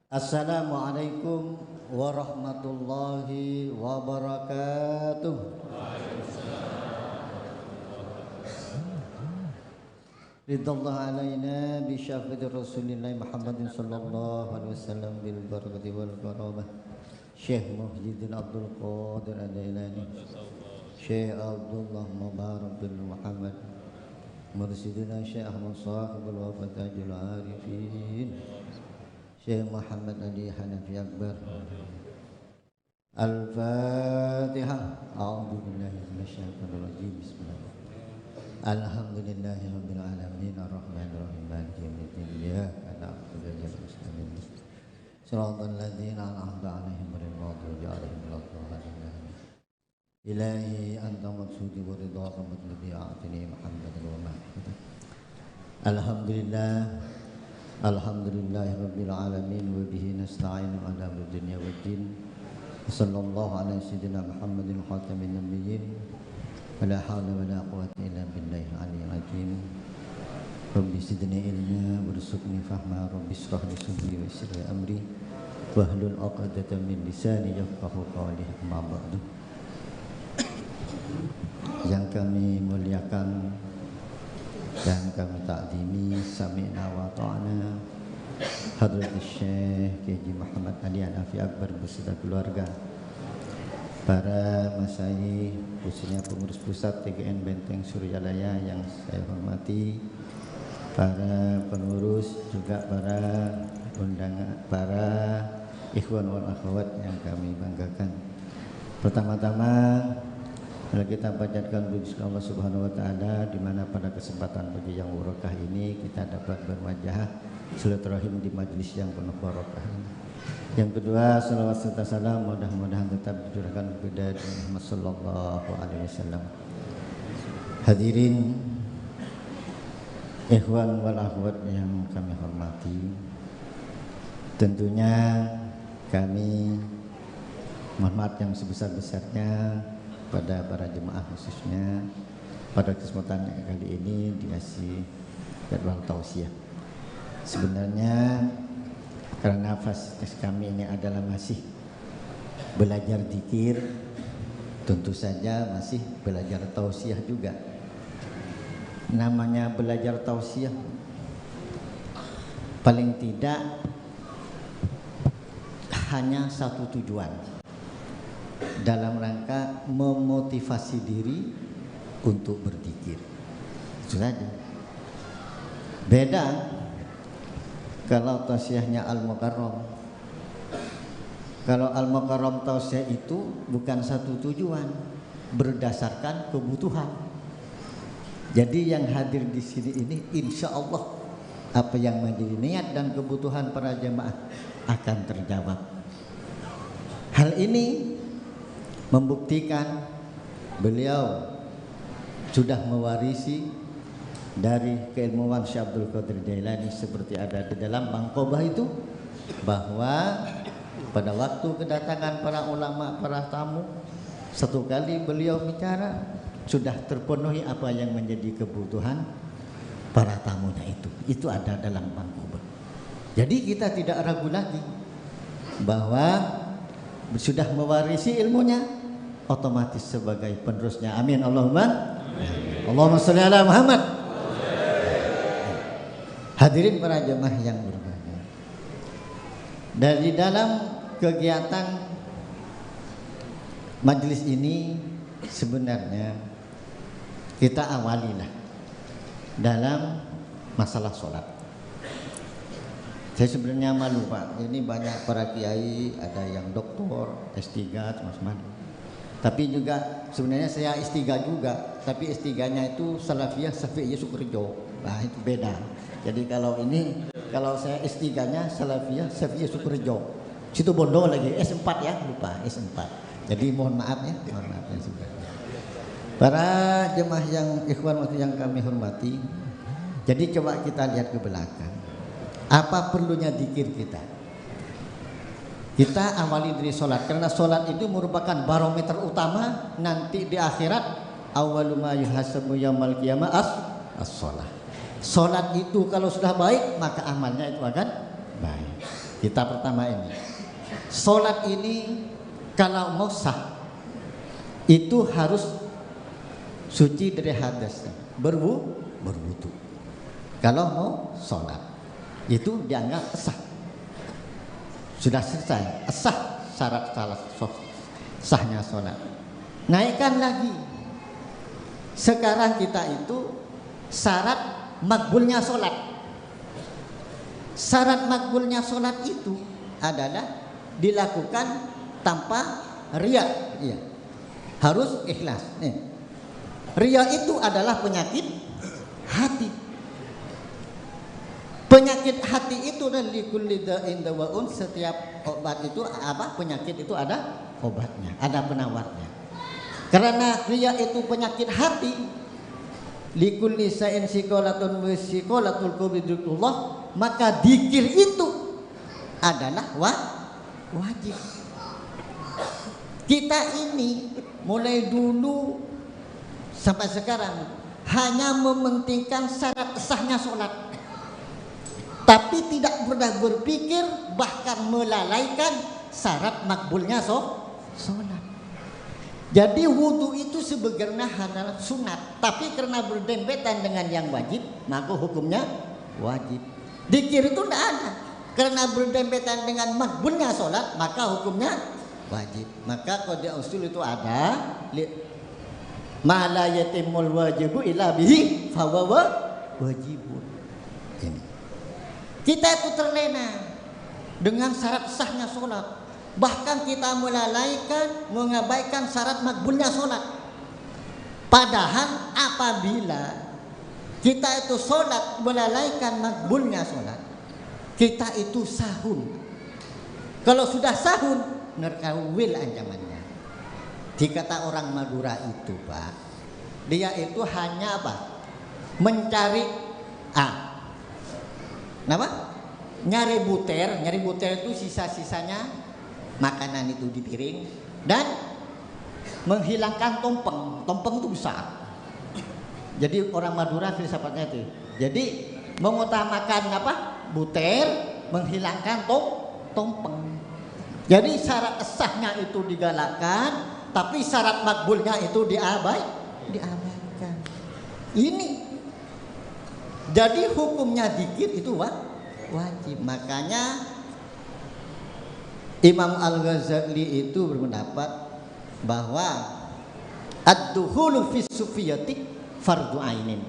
Assalamualaikum warahmatullahi wabarakatuh. Ridallahu alaina bi syafaati Rasulillah Muhammadin sallallahu alaihi wasallam bil barakati wal karamah. Syekh Muhyiddin Abdul Qadir Al-Jailani, Syekh Abdullah Mubarak bin Muhammad, Mursidina Syekh Ahmad Sahibul Wafatajul Arifin, Syekh Muhammad Ali Hanafi Akbar. Al-Fatihah. A'udzu billahi minasyaitonir rajim. Bismillah. Alhamdulillahirabbil alamin arrahmanir rahim maliki yaumiddin iyyaka na'budu wa iyyaka nasta'in shiratal ladzina an'amta 'alaihim ghairil maghdubi 'alaihim waladdallin. Ilahi anta maqsudi wa ridhaka matlubi a'tini Muhammadan wa ma'budu. Alhamdulillah. Alhamdulillahirabbil alamin wa bihi nasta'inu 'ala dunya waddin. Sallallahu ala sayyidina Muhammadin khatamin nabiyyin. Wala haula wala quwwata illa billahil aliyyil azim. Rabbi zidni ilma warzuqni fahma. Rabbi ishrah li sadri wa yassir li amri wahlul 'uqdatam min lisani yafqahu qawli. Amma ba'du. Yang kami muliakan dan kami takzimi, sami'na wa ta'na Hadratus Syekh Haji Muhammad Ali Hanafi Akbar beserta keluarga, para masyayikh, khususnya pengurus pusat TGN Benteng Suryalaya yang saya hormati, para pengurus, juga para undangan, para ikhwan wal akhwat yang kami banggakan. Pertama-tama mari kita panjatkan puji Allah Subhanahu wa taala, di mana pada kesempatan pagi yang barokah ini kita dapat berwajah silaturahim di majelis yang penuh barokah. Yang kedua, salawat serta salam mudah-mudahan tetap dicurahkan kepada Muhammad sallallahu alaihi wasallam. Hadirin ikhwan wal akhwat yang kami hormati, tentunya kami mohon maaf yang sebesar-besarnya pada para jemaah, khususnya pada kesempatan kali ini dikasih jadwal tausiah. Sebenarnya karena fasilitas kami ini adalah masih belajar zikir, tentu saja masih belajar tausiah juga. Namanya belajar tausiah paling tidak hanya satu tujuan, dalam rangka memotivasi diri untuk berzikir. Itu saja. Beda kalau tausiahnya Al-Mukarram. Kalau Al-Mukarram tausiah itu bukan satu tujuan, berdasarkan kebutuhan. Jadi yang hadir di sini ini insya Allah apa yang menjadi niat dan kebutuhan para jemaah akan terjawab. Hal ini membuktikan beliau sudah mewarisi dari keilmuan Syekh Abdul Qadir Jailani seperti ada di dalam Mangkobah itu, bahwa pada waktu kedatangan para ulama, para tamu, satu kali beliau bicara sudah terpenuhi apa yang menjadi kebutuhan para tamunya itu ada dalam Mangkobah. Jadi kita tidak ragu lagi bahwa sudah mewarisi ilmunya, otomatis sebagai penerusnya. Amin Allahumma. Allahumma sholli ala Muhammad. Hadirin para jemaah yang berbahagia, dari dalam kegiatan majelis ini sebenarnya kita awalilah dalam masalah sholat. Saya sebenarnya malu Pak, ini banyak para kiai, ada yang doktor, S3, teman-teman. Tapi juga sebenarnya saya S3 juga, tapi S3-nya itu Salafiyah Syafi'iyah Sukorejo. Nah itu beda. Jadi kalau saya S3-nya Salafiyah Syafi'iyah Sukorejo. Situ Bondo lagi S4 ya, lupa S4. Jadi mohon maaf ya, mohon maaf ya sebenarnya. Para jemaah yang ikhwan waktu yang kami hormati, jadi coba kita lihat ke belakang. Apa perlunya zikir kita? Kita awali dari sholat, karena sholat itu merupakan barometer utama nanti di akhirat. Awwalu ma yuhasabu yaumal qiyamah as-sholat. Sholat itu kalau sudah baik maka amalnya itu akan baik. Kita pertama ini, sholat ini kalau mau sah itu harus suci dari hadas, berwudu. Kalau mau sholat itu dianggap sah. Sudah selesai, sah syarat sahnya sholat. Naikkan lagi. Sekarang kita itu syarat makbulnya sholat. Syarat makbulnya sholat itu adalah dilakukan tanpa riya. Iya. Harus ikhlas. Riya itu adalah penyakit hati. Penyakit hati itu dan likulli da'in dawa'un, setiap obat itu apa? Penyakit itu ada obatnya, ada penawarnya. Karena riya itu penyakit hati, likulli sa'in sikolatun wa sikolatul kubidullah, maka dikir itu adalah wajib. Kita ini mulai dulu sampai sekarang hanya mementingkan syarat sahnya sholat, tapi tidak pernah berpikir bahkan melalaikan syarat makbulnya sholat. Jadi wudhu itu sebenarnya hanya sunat, tapi karena berdempetan dengan yang wajib maka hukumnya wajib. Dzikir itu tidak ada, karena berdempetan dengan makbulnya sholat maka hukumnya wajib. Maka qada usul itu ada ma la yatimul wajibu illa bihi fa huwa wajibun. Ini kita itu terlena dengan syarat sahnya sholat, bahkan kita melalaikan, mengabaikan syarat makbulnya sholat. Padahal apabila kita itu sholat melalaikan makbulnya sholat, kita itu sahun. Kalau sudah sahun, nerkawil ancamannya. Dikata orang Madura itu, Pak, dia itu hanya apa? Mencari nyari buter itu sisa-sisanya makanan itu di piring, dan menghilangkan tompeng itu besar. Jadi orang Madura filsafatnya itu, jadi mengutamakan apa? Buter, menghilangkan tompeng. Jadi syarat sahnya itu digalakkan, tapi syarat makbulnya itu diabaikan. Ini jadi hukumnya dzikir itu wajib. Makanya Imam Al-Ghazali itu berpendapat bahwa ad-dukhulu fi sufiyati fardhu ainin.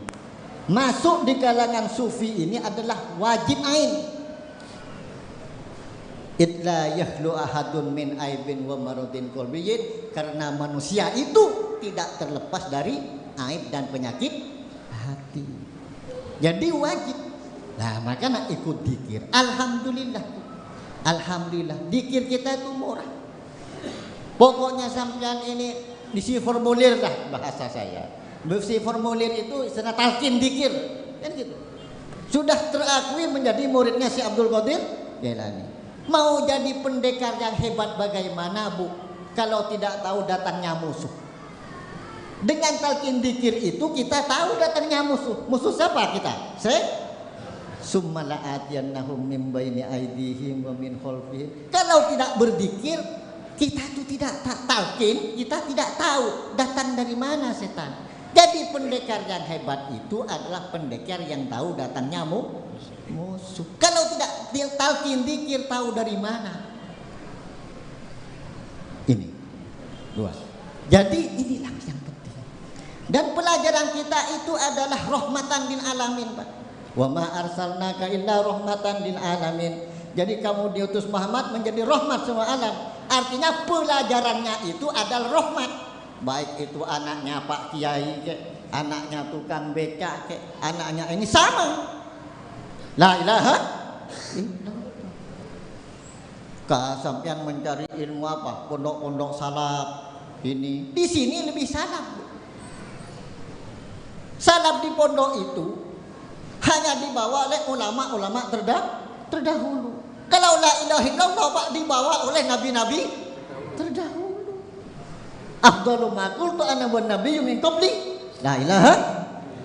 Masuk di kalangan sufi ini adalah wajib ain. Idla yahlu ahadun min aibin wa maradin qalbiyyin, karena manusia itu tidak terlepas dari aib dan penyakit hati. Jadi wajib. Nah, makanya ikut dzikir. Alhamdulillah. Dzikir kita itu murah. Pokoknya sampean ini isi formulir lah bahasa saya. Isi formulir itu istilah talqin dzikir. Kan gitu. Sudah terakui menjadi muridnya si Abdul Qadir Jailani. Mau jadi pendekar yang hebat bagaimana, Bu, kalau tidak tahu datangnya musuh? Dengan talqin dzikir itu kita tahu datangnya musuh. Musuh siapa kita? Summa la'atiyannahum min baini aydihim wa min khalfihim. Kalau tidak berzikir, kita itu tidak talqin, kita tidak tahu datang dari mana setan. Jadi pendekar yang hebat itu adalah pendekar yang tahu datangnya musuh. Kalau tidak talqin dzikir, tahu dari mana? Ini dua. Jadi inilah yang penting. Dan pelajaran kita itu adalah rahmatan lil alamin, Pak. Wa ma arsalnaka illa rahmatan lil alamin. Jadi kamu diutus Muhammad menjadi rahmat semua alam. Artinya pelajarannya itu adalah rahmat. Baik itu anaknya Pak Kiai ke, anaknya tukang becak ke, anaknya ini sama. La ilaha illallah. Sampean mencari ilmu apa? Pondok-pondok salaf ini. Di sini lebih salaf. Salaf di pondok itu hanya dibawa oleh ulama-ulama terdahulu. Kalau la ilaha illallah Pak dibawa oleh nabi-nabi terdahulu. Afdalu ma qultu ana wan nabiyyu min qabli la ilaha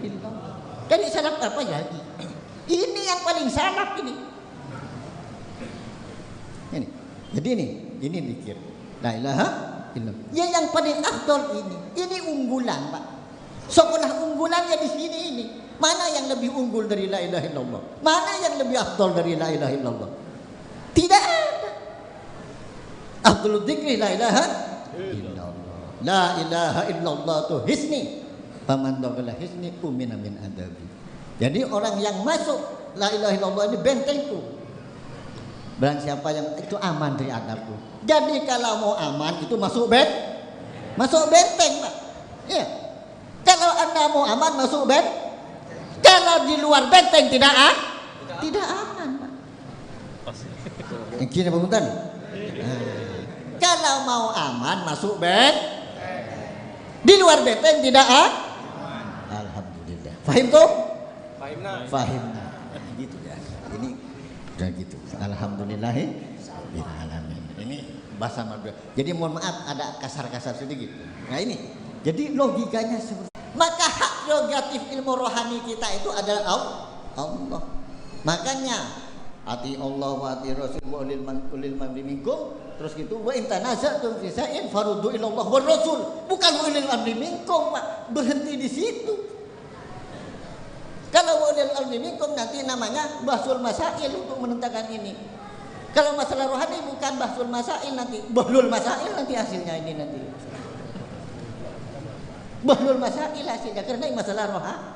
illallah. Kan salaf apa ya? Ini yang paling salaf ini. Ini. Jadi ini zikir. La ilaha illallah. Ya yang paling afdal ini. Ini unggulan, Pak. Sekolah unggulannya di sini ini. Mana yang lebih unggul dari la ilaha illallah? Mana yang lebih afdal dari la ilaha illallah? Tidak ada. Afdalul dzikri la ilaha illallah. La ilaha illallah itu hisni. Faman daqala hisni umina min adabi. Jadi orang yang masuk la ilaha illallah ini bentengku. Barang siapa yang itu aman dari adabku. Jadi kalau mau aman itu masuk benteng, Pak. Iya. Kalau Anda mau aman masuk benteng. Kalau di luar benteng tidak aman, Pak. Ini Pak. Kalau mau aman masuk benteng. Di luar benteng tidak Alhamdulillah. Fahim tuh? Fahimna. Gitu ya. Ini udah gitu. Alhamdulillahirabbil alamin. Ini bahasa Madura. Jadi mohon maaf ada kasar-kasar sedikit. Nah ini. Jadi logikanya seperti maka hak prerogatif ilmu rohani kita itu adalah Allah. Makanya ati Allah wa ati Rasul wa ulil amri minkum. Terus gitu wa in tanaza'tum fi shay'in faruddu ila Allah war Rasul. Bukan ulil amri minkum, Pak. Berhenti di situ. Kalau ulil amri minkum nanti namanya bahsul masail untuk menentukan ini. Kalau masalah rohani bukan bahsul masail nanti, bahlul masail nanti hasilnya ini nanti. Bahlul masail hasilnya karena ini masalah rohani.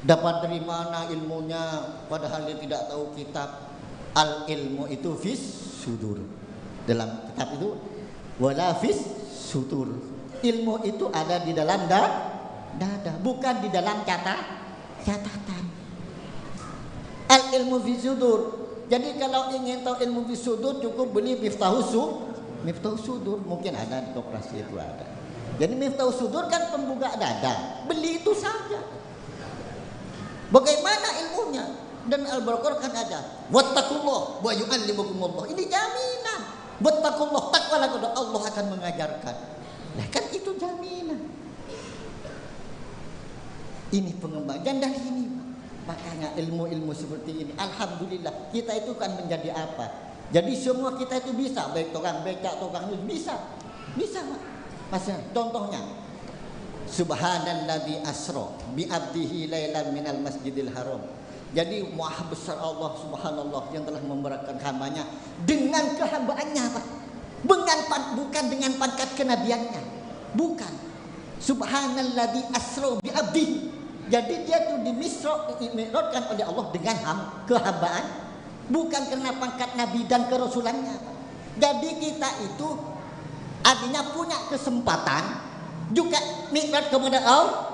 Dapat dari mana ilmunya padahal dia tidak tahu kitab. Al ilmu itu fis sudur. Dalam kitab itu wala fis sudur. Ilmu itu ada di dalam dada, bukan di dalam catatan. Al ilmu fi sudur. Jadi kalau ingin tahu ilmu fi sudur cukup beli Miftahus Sudur. Mungkin ada di koperasi itu ada. Jadi Miftahus Sudur kan pembuka dada. Beli itu saja. Bagaimana ilmunya? Dan Al-Baqarah kan ada. Wattaqullah wa yu'allimukumullah. Ini jaminan. Wattaqullah, takwalah kepada Allah akan mengajarkan. Nah kan itu jaminan. Ini pengembangan dari ini. Makanya ilmu-ilmu seperti ini alhamdulillah kita itu kan menjadi apa? Jadi semua kita itu bisa, baik tukang becak, tukang bisa, Pak. Maksudnya contohnya Subhanalladzi asra bi abdihi lailan minal masjidil haram. Jadi maha besar Allah subhanallah yang telah memberatkan hambanya dengan kehambaannya, Pak. Bukan dengan pangkat kenabiannya. Bukan. Subhanalladzi asra bi abdihi. Jadi dia itu dimi'rajkan oleh Allah dengan kehambaan, bukan karena pangkat nabi dan kerasulannya. Jadi kita itu artinya punya kesempatan juga mi'raj kepada Allah.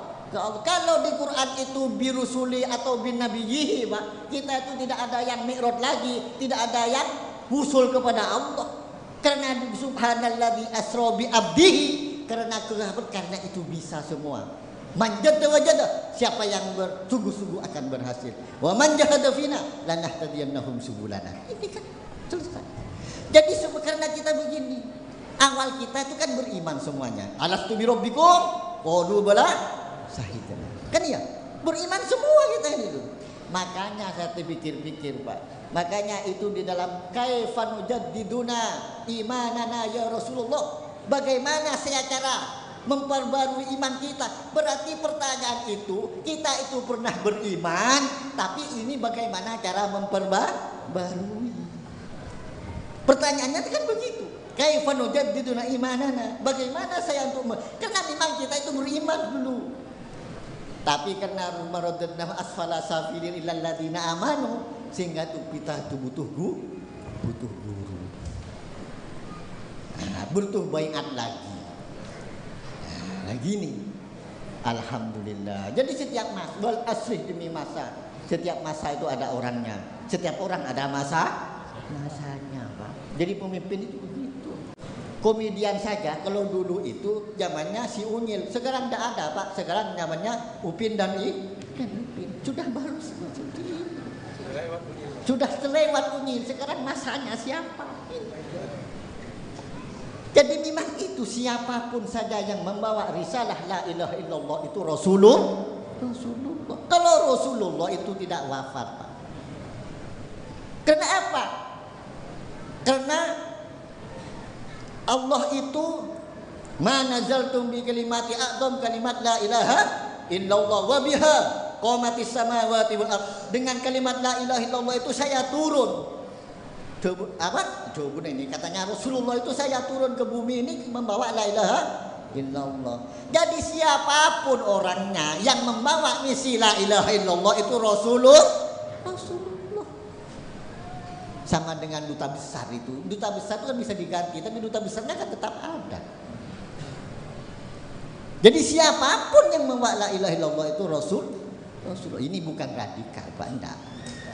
Kalau di Quran itu birusuli atau bin nabiyyihi, Pak, kita itu tidak ada yang mi'raj lagi, tidak ada yang usul kepada Allah. Karena subhanalladzi asra bi abdihi, karena itu bisa semua. Manjada wajada, siapa yang bersungguh-sungguh akan berhasil. Wa man jahada fina lanahdiyannahum subulana. Ini kan selesai. Jadi karena kita begini, awal kita itu kan beriman semuanya. Alastu bi rabbikum? Qalu bala syahidna. Kan ya? Beriman semua kita ini. Makanya saya pikir-pikir, Pak. Makanya itu di dalam kaifa nujaddiduna imanana ya Rasulullah. Bagaimana saya cara memperbarui iman kita? Berarti pertanyaan itu, kita itu pernah beriman, tapi ini bagaimana cara memperbarui? Pertanyaannya kan begitu. Kaifa nujaddiduna imanana? Bagaimana saya untuk karena memang kita itu beriman dulu. Tapi karena maradna asfala safilin illal ladzina amanu, sehingga tuh kita itu butuh guru. Butuh baiat lagi. Nah gini, alhamdulillah. Jadi setiap masa, wal asri demi masa, setiap masa itu ada orangnya. Setiap orang ada masanya, Pak. Jadi pemimpin itu begitu. Komedian saja kalau dulu itu zamannya si Unyil, sekarang tidak ada, Pak. Sekarang namanya Upin dan Ipin. Sudah baru seperti ini. Sudah terlewat bunyi, sekarang masanya siapa? Jadi memang itu siapapun saja yang membawa risalah la ilaha illallah itu Rasulullah. Kalau Rasulullah itu tidak wafat, Pak. Kenapa? Karena Allah itu ma nazaltum bi kalimati a'dham kalimat la ilaha illallah wa biha qamatis samawati wal ard. Dengan kalimat la ilaha illallah itu saya turun. Coba ini katanya Rasulullah itu saya turun ke bumi ini membawa la ilaha illallah. Jadi siapapun orangnya yang membawa misi la ilaha illallah itu Rasulullah. Sama dengan duta besar itu. Duta besar itu kan bisa diganti, tapi duta besarnya kan tetap ada. Jadi siapapun yang membawa la ilaha illallah itu Rasulullah. Ini bukan radikal, Pak, enggak.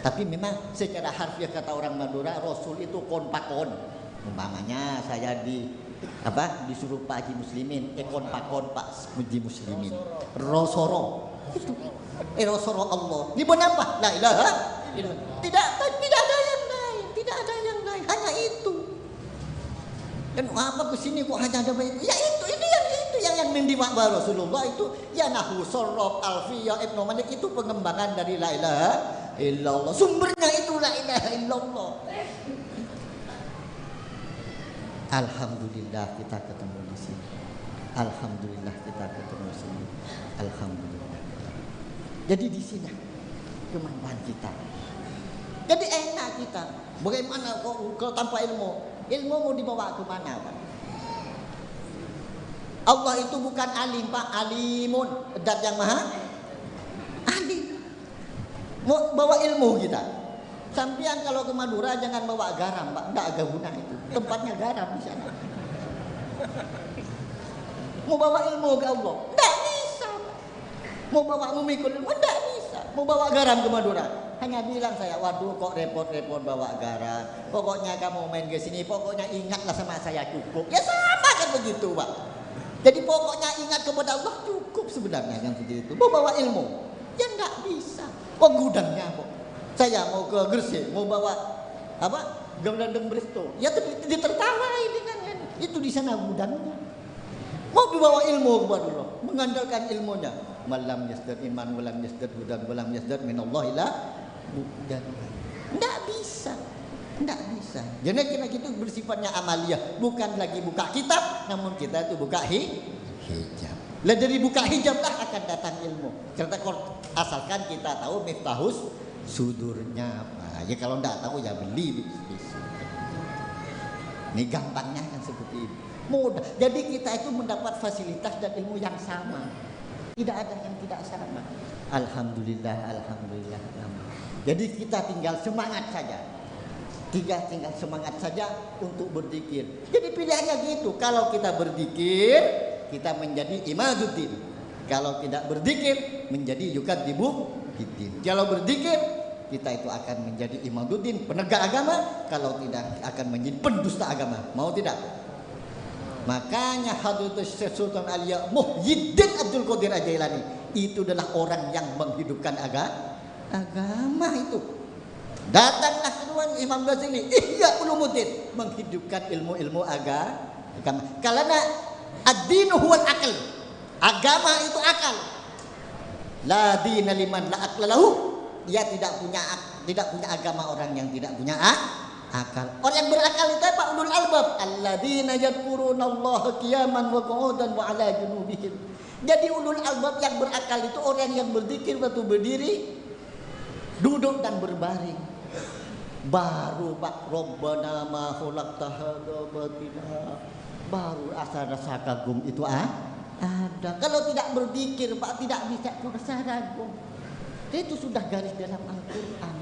Tapi memang secara harfiah kata orang Madura, Rasul itu kon pakon. Umpamanya saya disuruh Pak Haji Muslimin, kon pakon Pak Haji Muslimin. Rosoro. Itu. Rosoro Allah. Ini apa? La ilaha illallah. Tidak ada yang lain, tidak ada yang lain, hanya itu. Dan apa kesini kok hanya ada itu? Ya itu yang mendiwak Rasulullah itu ya nahu sorof alfiyah ibnu malik itu pengembangan dari la ilaha illallah. Sumbernya itu la ilaha illallah. Alhamdulillah kita ketemu di sini. Alhamdulillah kita ketemu di sini. Alhamdulillah. Jadi di sini kemampuan kita. Jadi enak kita. Bagaimana kalau tanpa ilmu? Ilmu mau dibawa ke mana, Pak? Allah itu bukan alim, Pak, alimun, zat yang maha alim. Mau bawa ilmu kita. Sampean kalau ke Madura jangan bawa garam, Pak, enggak ada guna itu. Tempatnya garam di sana. Mau bawa ilmu ke Allah, enggak bisa. Mau bawa memikul ilmu, enggak bisa. Mau bawa garam ke Madura, hanya bilang saya, waduh kok repot-repot bawa garam. Pokoknya kamu main ke sini, pokoknya ingatlah sama saya cukup. Ya sama kan begitu, Pak. Jadi pokoknya ingat kepada Allah cukup sebenarnya yang seperti itu. Mau bawa ilmu, ya enggak bisa. Gudangnya kok. Saya mau ke Gresik, mau bawa Gandeng Bristo. Ya ditertawai dengan itu di sana gudangnya. Mau dibawa ilmu kepada Allah, mengandalkan ilmunya. Malam yasdad iman, walam yasdad hudan, walam yasdad minallah ila hudan. Enggak bisa. Enggak bisa. Jadi kita bersifatnya amaliyah, bukan lagi buka kitab, namun kita itu buka hijab. Lah dari buka hijab lah akan datang ilmu. Karena asalkan kita tahu miftahus sudurnya apa. Ya kalau enggak tahu ya beli. Ini gampangnya kan seperti ini. Mudah. Jadi kita itu mendapat fasilitas dan ilmu yang sama. Tidak ada yang tidak sama. Alhamdulillah, alhamdulillah. Jadi kita tinggal semangat saja. Tinggal semangat saja untuk berzikir. Jadi pilihannya gitu. Kalau kita berzikir, kita menjadi imaduddin. Kalau tidak berzikir, menjadi yukadzibu biddin. Kalau berzikir, kita itu akan menjadi imaduddin, penegak agama. Kalau tidak, akan menjadi pendusta agama. Mau tidak? Makanya Hadratus Sultan Aulia Muhyiddin Abdul Qadir Al-Jailani itu adalah orang yang menghidupkan agama itu. Datanglah keluar Imam Ghazali, Ihya Ulumuddin, menghidupkan ilmu-ilmu agama. Karena ad-dinu huwal akal. Agama itu akal. La dina liman la aqla lahu. Dia tidak punya agama orang yang tidak punya akal. Orang yang berakal itu apa? Ulul albab. Alladzina yadhkurunallaha qiyaman wa qu'udan wa 'ala junubihim. Jadi ulul albab yang berakal itu orang yang berzikir waktu berdiri, duduk dan berbaring. Baru Pak Rabbana ma khalaqta hadza batila. Baru rasa kagum itu ada. Kalau tidak berzikir Pak tidak bisa rasa kagum. Itu sudah garis dalam Al-Qur'an.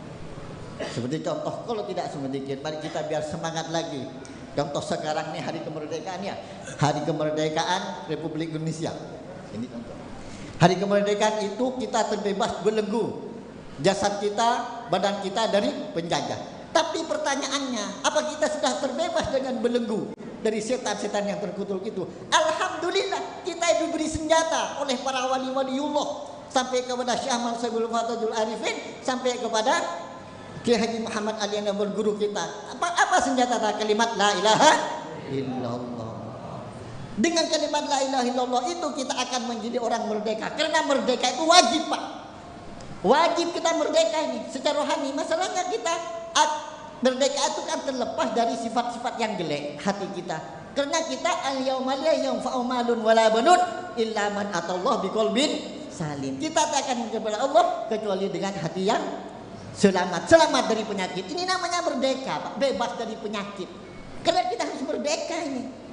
Seperti contoh kalau tidak berzikir, mari kita biar semangat lagi. Contoh sekarang nih hari kemerdekaan ya. Hari kemerdekaan Republik Indonesia. Ini contoh. Hari kemerdekaan itu kita terbebas belenggu. Jasad kita, badan kita dari penjajah. Tapi pertanyaannya, apa kita sudah terbebas dengan belenggu dari setan-setan yang terkutuk itu? Alhamdulillah, kita diberi senjata oleh para wali-waliullah sampai kepada Syekh Mansur Fathul Arifin, sampai kepada Kiai Haji Muhammad Ali yang berguru kita, apa senjata kalimat la ilaha illallah. Dengan kalimat la ilaha illallah itu kita akan menjadi orang merdeka. Karena merdeka itu wajib, Pak. Wajib kita merdeka ini secara rohani. Masalahnya kita merdeka itu kan terlepas dari sifat-sifat yang jelek hati kita. Karena kita al-yauma la yanfa'u malun wala banun illa man atallah biqalbin salim. Kita tak akan kepada Allah kecuali dengan hati yang selamat dari penyakit. Ini namanya merdeka, Pak. Bebas dari penyakit. Karena kita harus merdeka ini.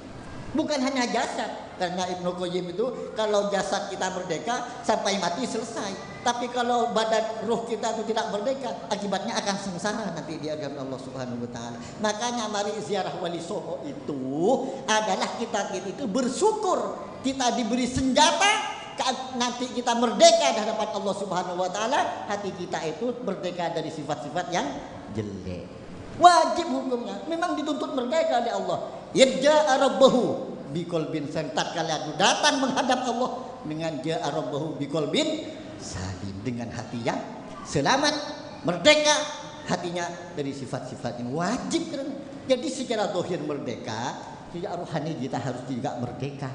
Bukan hanya jasad. Karena Ibnu Qayyim itu kalau jasad kita merdeka sampai mati selesai. Tapi kalau badan ruh kita itu tidak merdeka, akibatnya akan sengsara nanti di hadapan Allah Subhanahu wa taala. Makanya mari ziarah Wali Songo itu adalah kita itu bersyukur kita diberi senjata. Nanti kita merdeka di hadapan Allah Subhanahu wa taala, hati kita itu merdeka dari sifat-sifat yang jelek. Wajib hukumnya, memang dituntut merdeka oleh Allah. Yadja'a rabbahu biqalbin salim. Tatkala datang menghadap Allah dengan ja'a rabbahu biqalbin salim, dengan hati yang selamat, merdeka hatinya dari sifat-sifat yang wajib. Jadi secara zahir merdeka, secara rohani kita harus juga merdeka.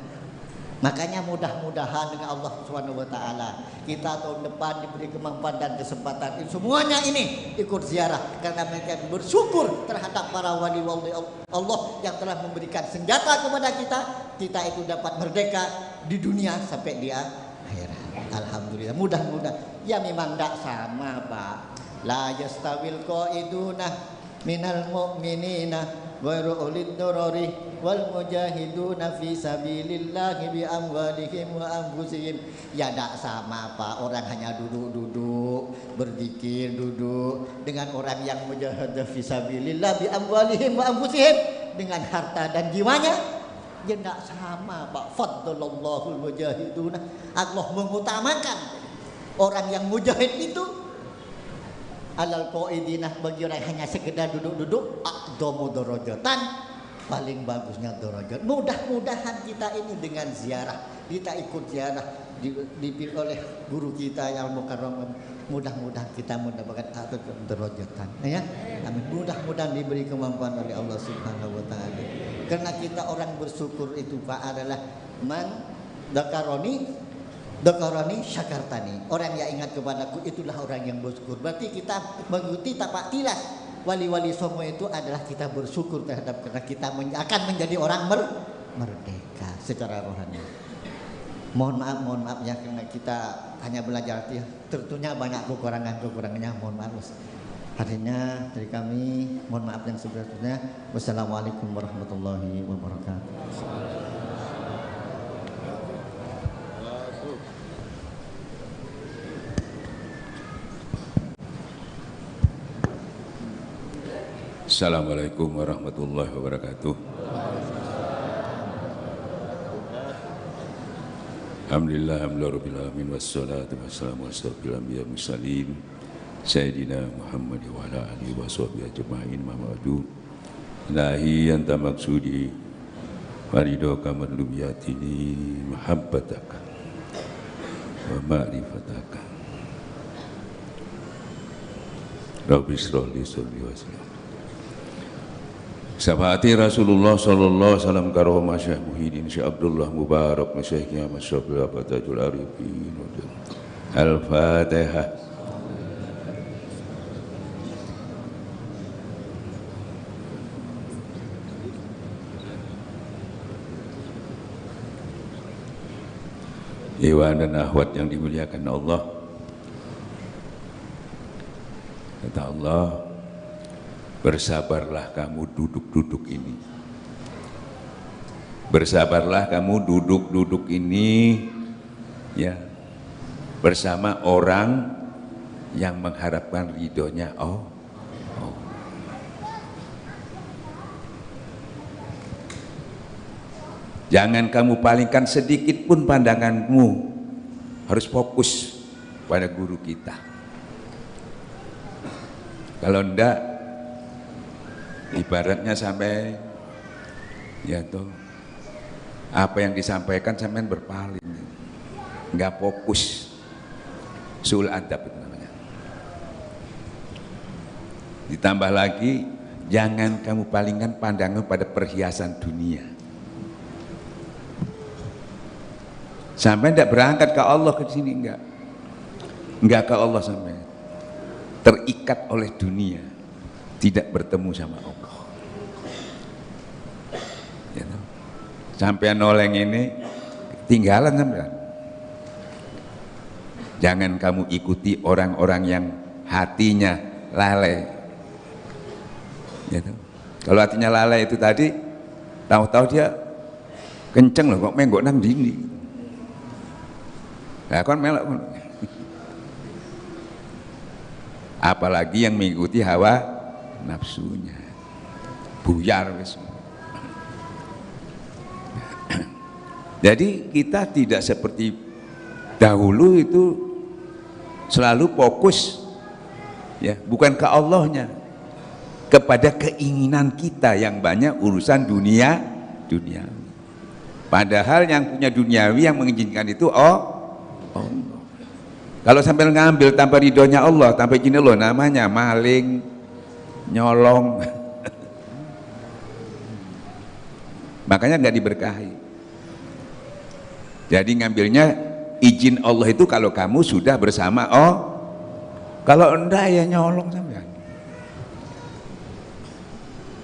Makanya mudah-mudahan dengan Allah Subhanahu wa taala kita tahun depan diberi kemampuan dan kesempatan semuanya ini ikut ziarah karena mereka bersyukur terhadap para wali-wali Allah yang telah memberikan senjata kepada kita itu dapat merdeka di dunia sampai di akhirat. Alhamdulillah, mudah-mudahan. Ya memang tidak sama, Pak. La yastawil qaiduna minal mu'minina ghairu ulil darari wal mujahiduna fi sabilillahi bi amwalihim wa anfusihim. Ya tidak sama, Pak. Orang hanya duduk-duduk berzikir dengan orang yang mujahid fi sabilillah bi amwalihim wa anfusihim dengan harta dan jiwanya. Ya tidak sama, Pak. Faddalallahu mujahiduna. Allah mengutamakan orang yang mujahid itu alal qaidinah, bagi orang hanya sekedar duduk-duduk, aqdamu darajatan, paling bagusnya derajat. Mudah-mudahan kita ini dengan ziarah, kita ikut ziarah dipilih oleh guru kita yang mukarram, mudah-mudahan kita mendapatkan derajatan, ya. Amin. Mudah-mudahan diberi kemampuan oleh Allah Subhanahu wa taala. Karena kita orang bersyukur itu, Pak, adalah man Dakaroni syakartani. Orang yang ingat kepadaku itulah orang yang bersyukur. Berarti kita mengikuti tapak tilas wali-wali Songo itu adalah kita bersyukur terhadap, karena kita akan menjadi orang merdeka secara rohani. Mohon maaf ya, karena kita hanya belajar tentunya banyak kekurangannya. Mohon maaf. Artinya dari kami mohon maaf yang sebesar-besarnya. Wassalamualaikum warahmatullahi wabarakatuh. Assalamualaikum warahmatullahi wabarakatuh. Alhamdulillah rabbil alamin wassalatu wassalamu ala anbiya mursalin sayyidina Muhammad wa ala alihi washabihi ajmain. Muhammadu ilahi anta maksudi waridaka madlubiyatini mahabbataka wa ma'rifataka rabbi shrah li sadri wa yassir. Syafaati Rasulullah sallallahu alaihi wasallam karomah Syekh Muhyiddin Syekh Abdullah Mubarak Syekhnya Masyafil Abatajul Arifin. Al-Fatihah. Iwan dan akhwat yang dimuliakan Allah. Kata Allah, bersabarlah kamu duduk-duduk ini. Bersabarlah kamu duduk-duduk ini, ya, bersama orang yang mengharapkan ridhonya Allah. Jangan kamu palingkan sedikit pun pandanganmu, harus fokus pada guru kita. Kalau enggak, ibaratnya sampai ya toh apa yang disampaikan sampean berpaling, nggak fokus. Sul adab itu namanya. Ditambah lagi, jangan kamu palingkan pandangan pada perhiasan dunia. Sampai tidak berangkat ke Allah ke sini, enggak ke Allah sampai. Terikat oleh dunia, tidak bertemu sama Allah. Ya, sampai noleng ini tinggalan sampai. Jangan kamu ikuti orang-orang yang hatinya lalai. Gitu. Kalau hatinya lalai itu tadi, tahu-tahu dia kenceng loh, kok menggok nang dini. Nah, kan melok. Apalagi yang mengikuti hawa nafsunya, buyar wis. Jadi kita tidak seperti dahulu itu selalu fokus, ya, bukan ke Allahnya, kepada keinginan kita yang banyak urusan dunia. Padahal yang punya duniawi yang mengizinkan itu Allah. Kalau sambil ngambil tanpa ridhonya Allah, tanpa izin Allah, namanya maling, nyolong. Makanya nggak diberkahi. Jadi ngambilnya izin Allah itu kalau kamu sudah bersama kalau enggak ya nyolong sampean.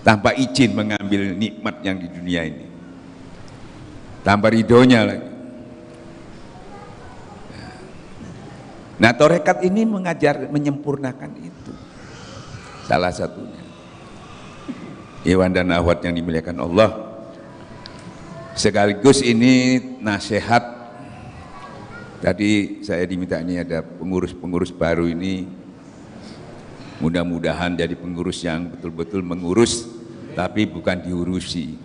Tanpa izin mengambil nikmat yang di dunia ini, tanpa ridhonya lagi. Nah, tarekat ini mengajar, menyempurnakan itu. Salah satunya. Iwan dan akhwat yang dimuliakan Allah. Sekaligus ini nasihat. Tadi saya diminta ini ada pengurus-pengurus baru ini. Mudah-mudahan jadi pengurus yang betul-betul mengurus, tapi bukan diurusi.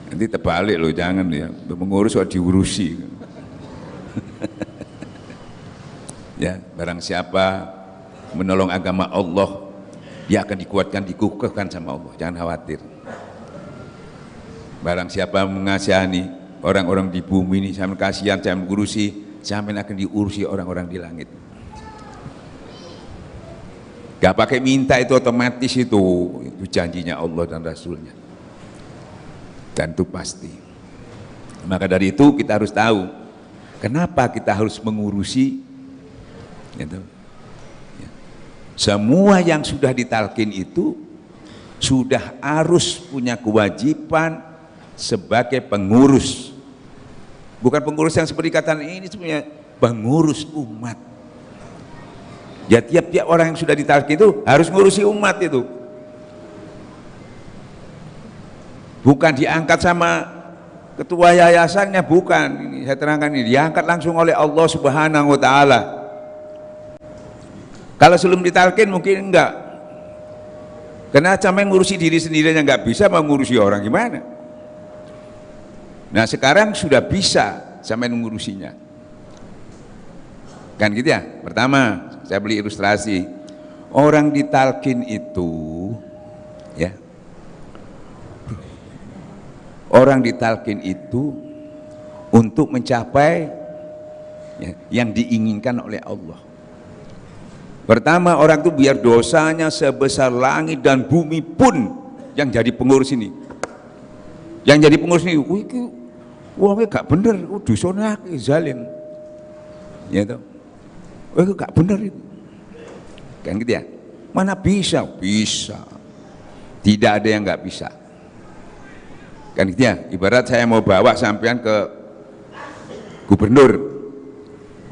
Nanti terbalik loh, jangan ya. Mengurus kok diurusi. Ya, barang siapa menolong agama Allah, dia akan dikuatkan, dikukuhkan sama Allah. Jangan khawatir. Barang siapa mengasihani orang-orang di bumi ini, sampai kasihan, saya mengurusi, sampai akan diurusi orang-orang di langit. Gak pakai minta, itu otomatis itu janjinya Allah dan Rasulnya. Dan itu pasti. Maka dari itu kita harus tahu kenapa kita harus mengurusi gitu. Semua yang sudah ditalkin itu sudah harus punya kewajiban sebagai pengurus. Bukan pengurus yang seperti kata ini, sebenarnya pengurus umat. Ya, tiap-tiap orang yang sudah ditalkin itu harus ngurusi umat itu. Bukan diangkat sama ketua yayasannya, bukan. Ini saya terangkan, ini diangkat langsung oleh Allah Subhanahu wa taala. Kalau sebelum ditalkin mungkin enggak. Karena sampai ngurusi diri sendirinya enggak bisa, mau ngurusi orang gimana? Nah, sekarang sudah bisa sampai ngurusinya. Kan gitu ya? Pertama, saya beli ilustrasi. Orang ditalkin itu, ya. Orang ditalkin itu untuk mencapai ya, yang diinginkan oleh Allah. Pertama, orang itu biar dosanya sebesar langit dan bumi pun yang jadi pengurus ini. Yang jadi pengurus ini, wongnya gak bener, dosanya zalim. Ya toh. Itu gak bener itu. Kan gitu ya. Mana bisa? Bisa. Tidak ada yang gak bisa. Kan gitu ya. Ibarat saya mau bawa sampean ke gubernur.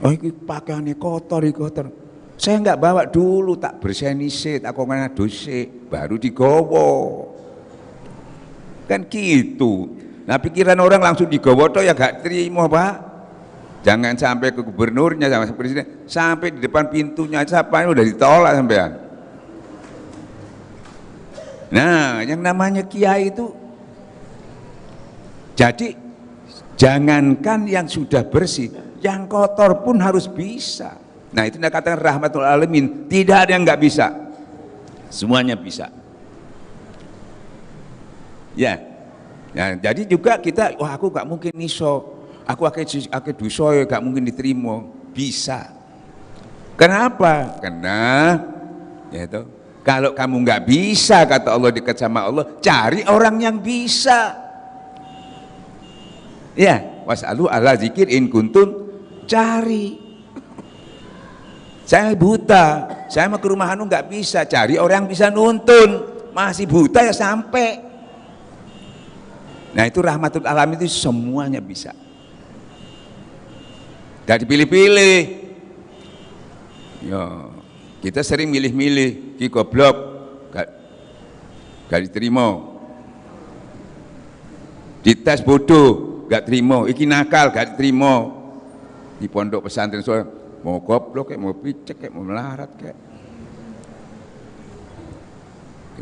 Oh, ini pakaiannya kotor, kotor. Saya nggak bawa dulu, tak bersihkan isit, aku kena dosa, baru digowo. Kan gitu. Nah, pikiran orang langsung digowo toh ya gak terima, Pak. Jangan sampai ke gubernurnya, sama presiden, sampai di depan pintunya siapa udah ditolak sampean. Nah, yang namanya kiai itu, jadi jangankan yang sudah bersih, yang kotor pun harus bisa. Nah, itu dikatakan rahmatul alamin, tidak ada yang nggak bisa, semuanya bisa. Ya, nah, jadi juga kita, wah aku nggak mungkin iso, aku akeh dosa ya nggak mungkin diterima, bisa. Kenapa? Karena Ya toh. Kalau kamu nggak bisa, kata Allah, dekat sama Allah, cari orang yang bisa. Ya, was'alu ala zikir in kuntum, cari. Saya buta, saya mau ke rumah anu nggak bisa, cari orang yang bisa nuntun. Masih buta ya sampai. Nah itu rahmatul alamin, itu semuanya bisa. Gak dipilih-pilih. Ya, kita sering milih-milih, ki goblok, gak diterima. Dites bodoh, gak terima. Iki nakal, gak diterima. Di pondok pesantren soal mau goblok kayak, mau picek kayak, mau melarat kayak.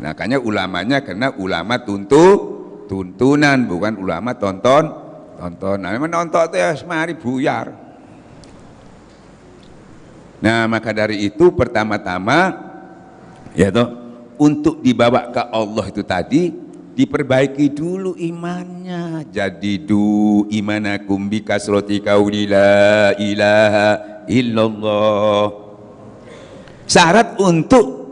Makanya ulamanya, karena ulama tuntunan, bukan ulama tontonan. Menonton itu ya semari buyar. Nah maka dari itu pertama-tama ya toh, untuk dibawa ke Allah itu tadi diperbaiki dulu imannya. Jadidu imanakum bi kasrati qauli la ilaha illallah. Syarat untuk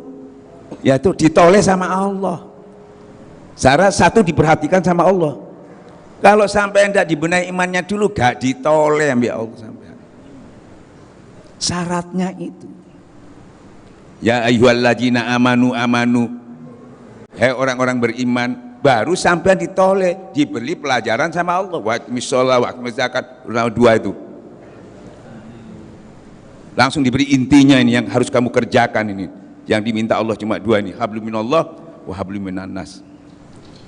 yaitu ditoleh sama Allah. Syarat satu, diperhatikan sama Allah. Kalau sampai tidak dibenahi imannya dulu, gak ditoleh ambil Allah sampai. Syaratnya itu. Ya ayyuhalladzina amanu. Hei orang-orang beriman, baru sampai ditoleh, diberi pelajaran sama Allah. Wa aqimis shalah wa aqimis zakat, dua itu. Langsung diberi intinya ini yang harus kamu kerjakan ini. Yang diminta Allah cuma dua ini, hablum minallah wa hablum minan nas.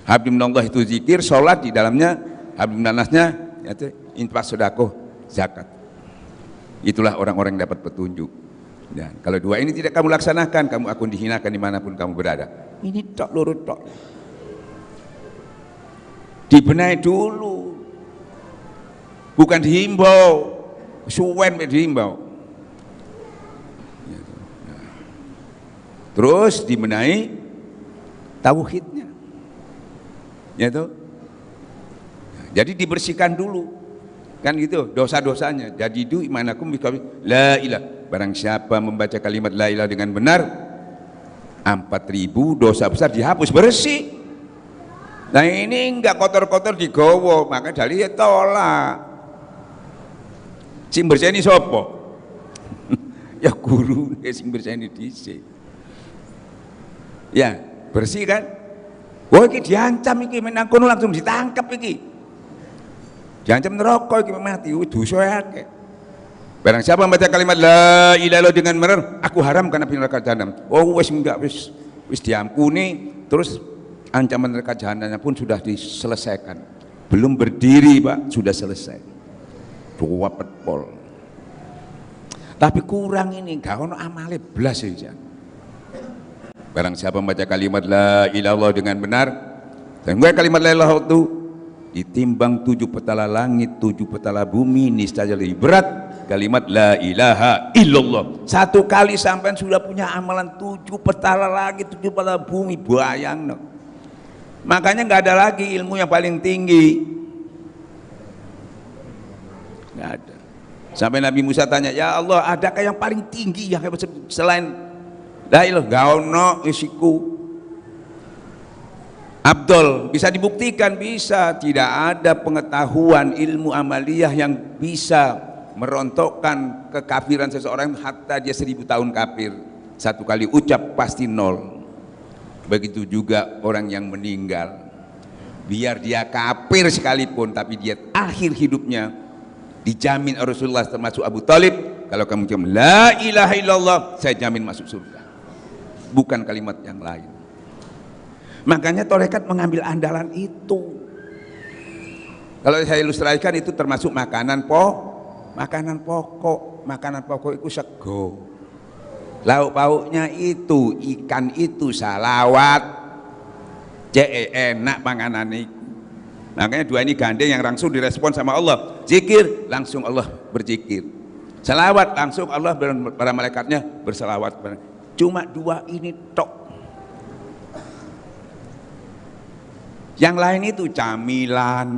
Hablum minallah itu zikir, sholat di dalamnya, hablum minan nasnya yaitu infak, sedekah, zakat. Itulah orang-orang yang dapat petunjuk. Dan kalau dua ini tidak kamu laksanakan, kamu akan dihinakan dimanapun kamu berada. Ini tok lurut tok. Dibenahi dulu, bukan dihimbau, suwen dihimbau. Terus dibenahi tauhidnya, ya toh. Jadi dibersihkan dulu, kan gitu dosa-dosanya. Jadi itu imanakum biqauli la ilah. Barang siapa membaca kalimat la ilah dengan benar, 4.000 dosa besar dihapus, bersih. Nah ini enggak kotor-kotor digowo, maka dari ya tolak. Sing bersih ini sopo? Ya guru sing bersih ini dhisik. Ya bersih kan? Wah ini diancam iki, menangkono langsung ditangkap iki. Diancam neraka iki mati, dosa akeh. Barang siapa membaca kalimat la ilaha illallah dengan benar, aku haramkan api neraka jahanam. Oh wis enggak, wis diampuni, terus ancaman neraka jahanamnya pun sudah diselesaikan. Belum berdiri Pak, sudah selesai. Dua petpol. Tapi kurang ini, gak ono amale blas ya. Barang siapa membaca kalimat la ilaha illallah dengan benar, dan gue kalimat la ilaha itu ditimbang 7 petala langit, 7 petala bumi, niscaya lebih berat kalimat la ilaha illallah. Satu kali sampai sudah punya amalan 7 petala langit, 7 petala bumi, bayang no. Makanya nggak ada lagi ilmu yang paling tinggi, nggak ada. Sampai Nabi Musa tanya, ya Allah adakah yang paling tinggi yang selain la ilaha? Gak ono isiku. Abdul, bisa dibuktikan? Bisa. Tidak ada pengetahuan ilmu amaliyah yang bisa merontokkan kekafiran seseorang hatta dia 1000 tahun kafir. Satu kali ucap pasti nol. Begitu juga orang yang meninggal, biar dia kafir sekalipun, tapi dia akhir hidupnya dijamin Rasulullah, termasuk Abu Talib, kalau kamu ucap la ilaha illallah, saya jamin masuk surga. Bukan kalimat yang lain. Makanya tarekat mengambil andalan itu. Kalau saya ilustrasikan, itu termasuk makanan pokok. Makanan pokok itu sego. Lauk pauknya itu ikan, itu salawat. Enak panganan itu. Makanya dua ini gandeng yang langsung direspon sama Allah. Zikir, langsung Allah berzikir. Salawat, langsung Allah para malaikatnya bersalawat. Cuma dua ini tok. Yang lain itu camilan,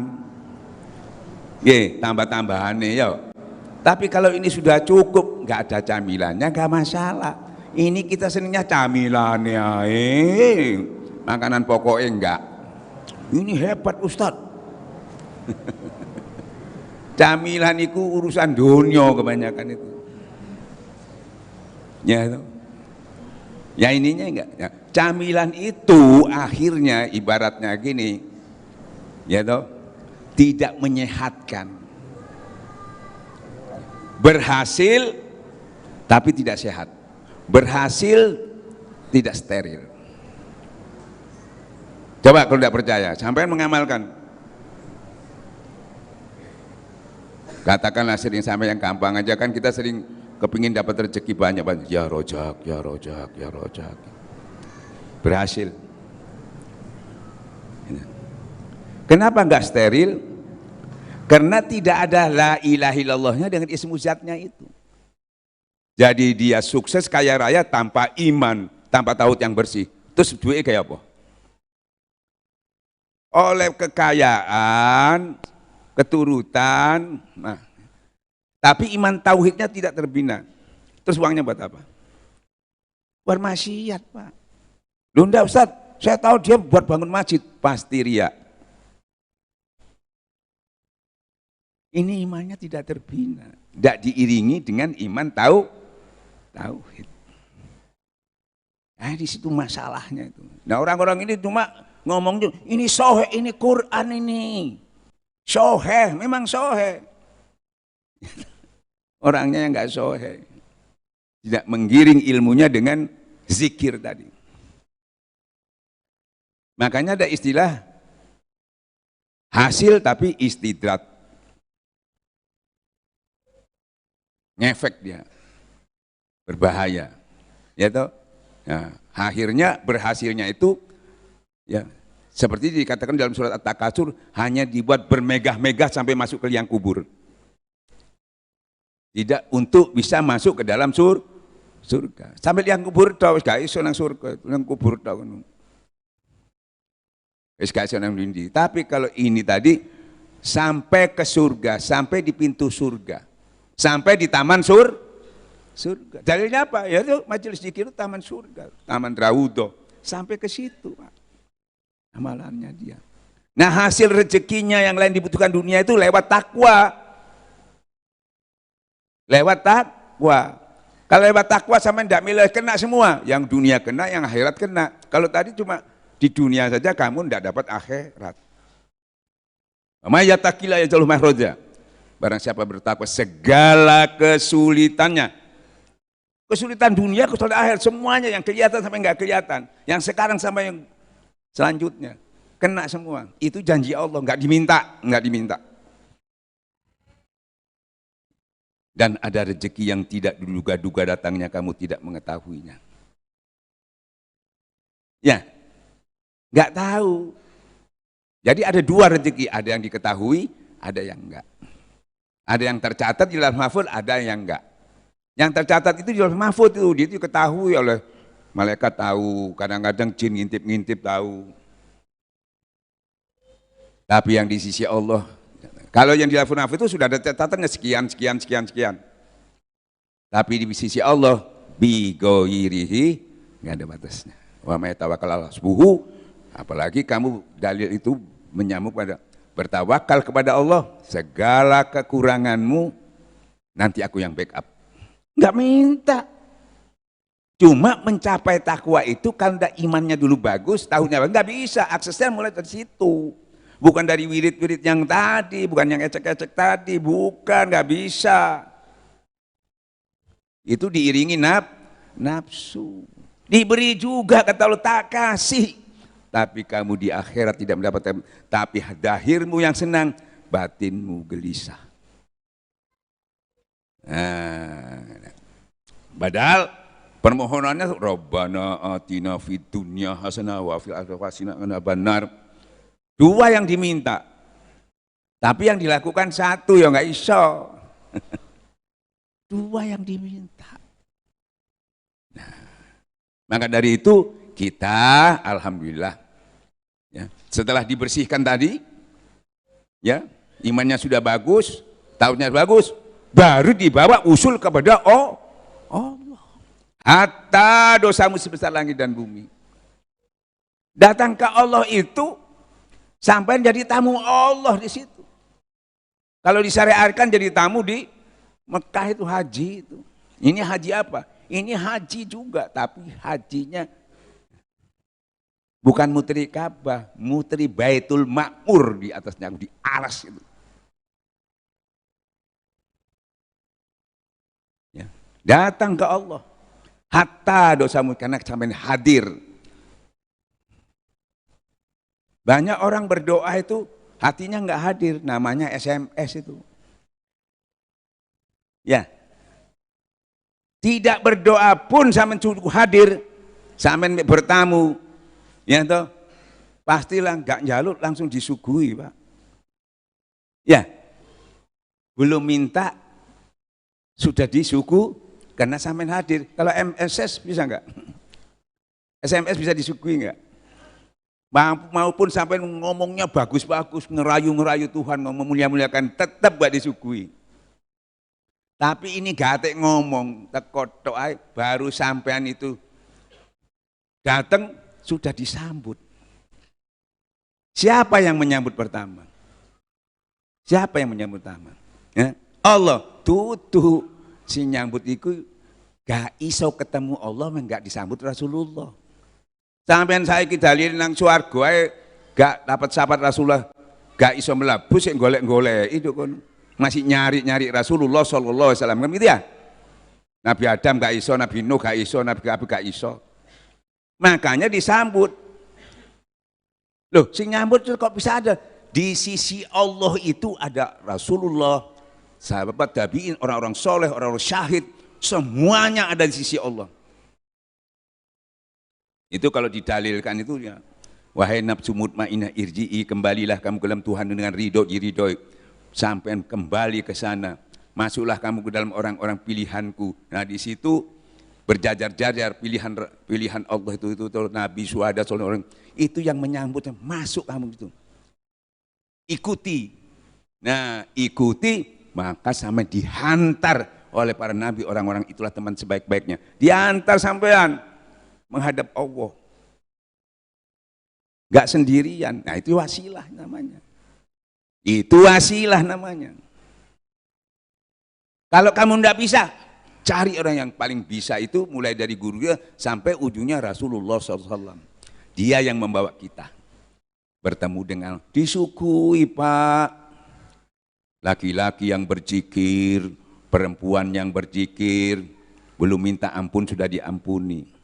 tambah-tambahannya ya. Tapi kalau ini sudah cukup, nggak ada camilannya, nggak masalah. Ini kita senangnya camilan ya, makanan pokoknya enggak. Ini hebat Ustadz. Camilan itu urusan dunia kebanyakan itu. Ya itu. Ya ininya enggak. Ya. Camilan itu akhirnya ibaratnya gini, ya toh, tidak menyehatkan. Berhasil tapi tidak sehat. Berhasil tidak steril. Coba kalau tidak percaya, sampai mengamalkan. Katakanlah sering sampai yang gampang aja, kan kita sering kepingin dapat rezeki banyak. Ya rojak, ya rojak, ya rojak. Berhasil. Kenapa enggak steril? Karena tidak ada la ilaha illallahnya dengan ismu zatnya itu. Jadi dia sukses kaya raya tanpa iman, tanpa tauhid yang bersih. Terus duitnya kayak apa? Oleh kekayaan, keturutan, nah, tapi iman tauhidnya tidak terbina. Terus uangnya buat apa? Buat maksiat, Pak. Loh enggak Ustaz, saya tahu dia buat bangun masjid, pasti riya. Ini imannya tidak terbina, tidak diiringi dengan iman tauhid. Nah di situ masalahnya itu. Nah orang-orang ini cuma ngomong ini soheh, ini Quran ini. Soheh, memang soheh. Orangnya yang nggak soheh. Tidak menggiring ilmunya dengan zikir tadi. Makanya ada istilah hasil tapi istidrat. Ngefek dia. Berbahaya. Ya toh? Nah, akhirnya berhasilnya itu ya seperti dikatakan dalam surat At-Takasur, hanya dibuat bermegah-megah sampai masuk ke liang kubur. Tidak untuk bisa masuk ke dalam surga. Sampai liang kubur tau wis gak iso nang surga, nang kubur tau ngono. Wis gak iso nang ndi. Tapi kalau ini tadi sampai ke surga, sampai di pintu surga, sampai di taman surga. Dalilnya apa? Ya itu majelis zikir itu taman surga, taman Raudhah, sampai ke situ, Pak. Amalannya dia. Nah, hasil rezekinya yang lain dibutuhkan dunia itu lewat takwa. Lewat takwa. Kalau lewat takwa sama tidak milih kena semua, yang dunia kena, yang akhirat kena. Kalau tadi cuma di dunia saja kamu tidak dapat akhirat. Mayatakila ya jalur mahroja. Barang siapa bertakwa segala kesulitannya. Kesulitan dunia, kesulitan akhir, semuanya yang kelihatan sampai enggak kelihatan, yang sekarang sampai yang selanjutnya, kena semua. Itu janji Allah, enggak diminta. Dan ada rezeki yang tidak diduga-duga datangnya, kamu tidak mengetahuinya. Ya, enggak tahu. Jadi ada dua rezeki, ada yang diketahui, ada yang enggak. Ada yang tercatat di Lauhul Mahfuz, ada yang enggak. Yang tercatat itu di Lauhul Mahfuz itu diketahui oleh malaikat tahu, kadang-kadang jin ngintip-ngintip tahu. Tapi yang di sisi Allah, kalau yang di Lauhul Mahfuz itu sudah ada catatannya sekian. Tapi di sisi Allah bi ghairihi enggak ada batasnya. Wa may tawakkal 'ala subhu, apalagi kamu dalil itu menyambung pada bertawakal kepada Allah, segala kekuranganmu nanti aku yang backup. Enggak minta. Cuma mencapai takwa itu kalau enggak imannya dulu bagus, tahunya enggak bisa, aksesnya mulai dari situ. Bukan dari wirid-wirid yang tadi, bukan yang ecek-ecek tadi, bukan, enggak bisa. Itu diiringi nafsu. Diberi juga kata Allah tak kasih. Tapi kamu di akhirat tidak mendapatkan, tapi dahirmu yang senang, batinmu gelisah. Nah, padahal permohonannya Rabbana atina fid dunya hasanah wa fil akhirati hasanah benar. Dua yang diminta. Tapi yang dilakukan satu ya enggak iso. Dua yang diminta. Nah, maka dari itu kita alhamdulillah ya, setelah dibersihkan tadi ya, imannya sudah bagus, tauhidnya bagus, baru dibawa usul kepada Allah. Hatta dosamu sebesar langit dan bumi. Datang ke Allah itu sampai jadi tamu Allah di situ. Kalau disyariatkan jadi tamu di Mekah itu haji itu. Ini haji apa? Ini haji juga, tapi hajinya bukan mutri Ka'bah, mutri Baitul Ma'mur di atasnya, di aras itu. Ya. Datang ke Allah. Hatta dosamu karena sampai hadir. Banyak orang berdoa itu hatinya nggak hadir, namanya SMS itu. Ya. Tidak berdoa pun sampai cukup hadir, sampai bertamu. Ya toh. Pastilah nggak njaluk langsung disuguhi, Pak. Ya. Belum minta sudah disuguh karena sampai hadir. Kalau MSS bisa nggak? SMS bisa disuguhi nggak? Maupun sampai ngomongnya bagus-bagus, ngerayu-ngerayu Tuhan, memulia-muliakan, tetap gak disuguhi. Tapi ini gatek ngomong, tekotok baru sampean itu datang sudah disambut. Siapa yang menyambut pertama? Siapa yang menyambut pertama? Ya? Allah, tutu si nyambut itu gak iso ketemu Allah, gak disambut Rasulullah. Sampean saya dalil nang swarga ae gak dapat sahabat Rasulullah, gak iso mlebu sik golek-golek itu kon. Masih nyari-nyari Rasulullah sallallahu alaihi wasallam kan gitu ya. Nabi Adam gak iso, Nabi Nuh gak iso, Nabi Abi gak iso. Makanya disambut. Loh, sing nyambut kok bisa ada? Di sisi Allah itu ada Rasulullah, sahabat tabi'in, orang-orang soleh, orang-orang syahid, semuanya ada di sisi Allah. Itu kalau didalilkan itu ya, wahai nafsu mutmainnah irji'i, kembalilah kamu ke dalam Tuhan dengan ridho, diridhoi, sampai kembali ke sana, masuklah kamu ke dalam orang-orang pilihanku. Nah di situ berjajar-jajar pilihan Allah itu Nabi, syuhada, orang itu yang menyambut, masuk kamu itu, ikuti. Nah ikuti, maka sampai dihantar oleh para nabi, orang-orang itulah teman sebaik-baiknya, diantar sampean menghadap Allah, gak sendirian. Nah itu wasilah namanya, itu wasilah namanya. Kalau kamu ndak bisa, cari orang yang paling bisa, itu mulai dari gurunya sampai ujungnya Rasulullah SAW. Dia yang membawa kita bertemu dengan, disuguhi Pak, laki-laki yang berzikir, perempuan yang berzikir, belum minta ampun sudah diampuni.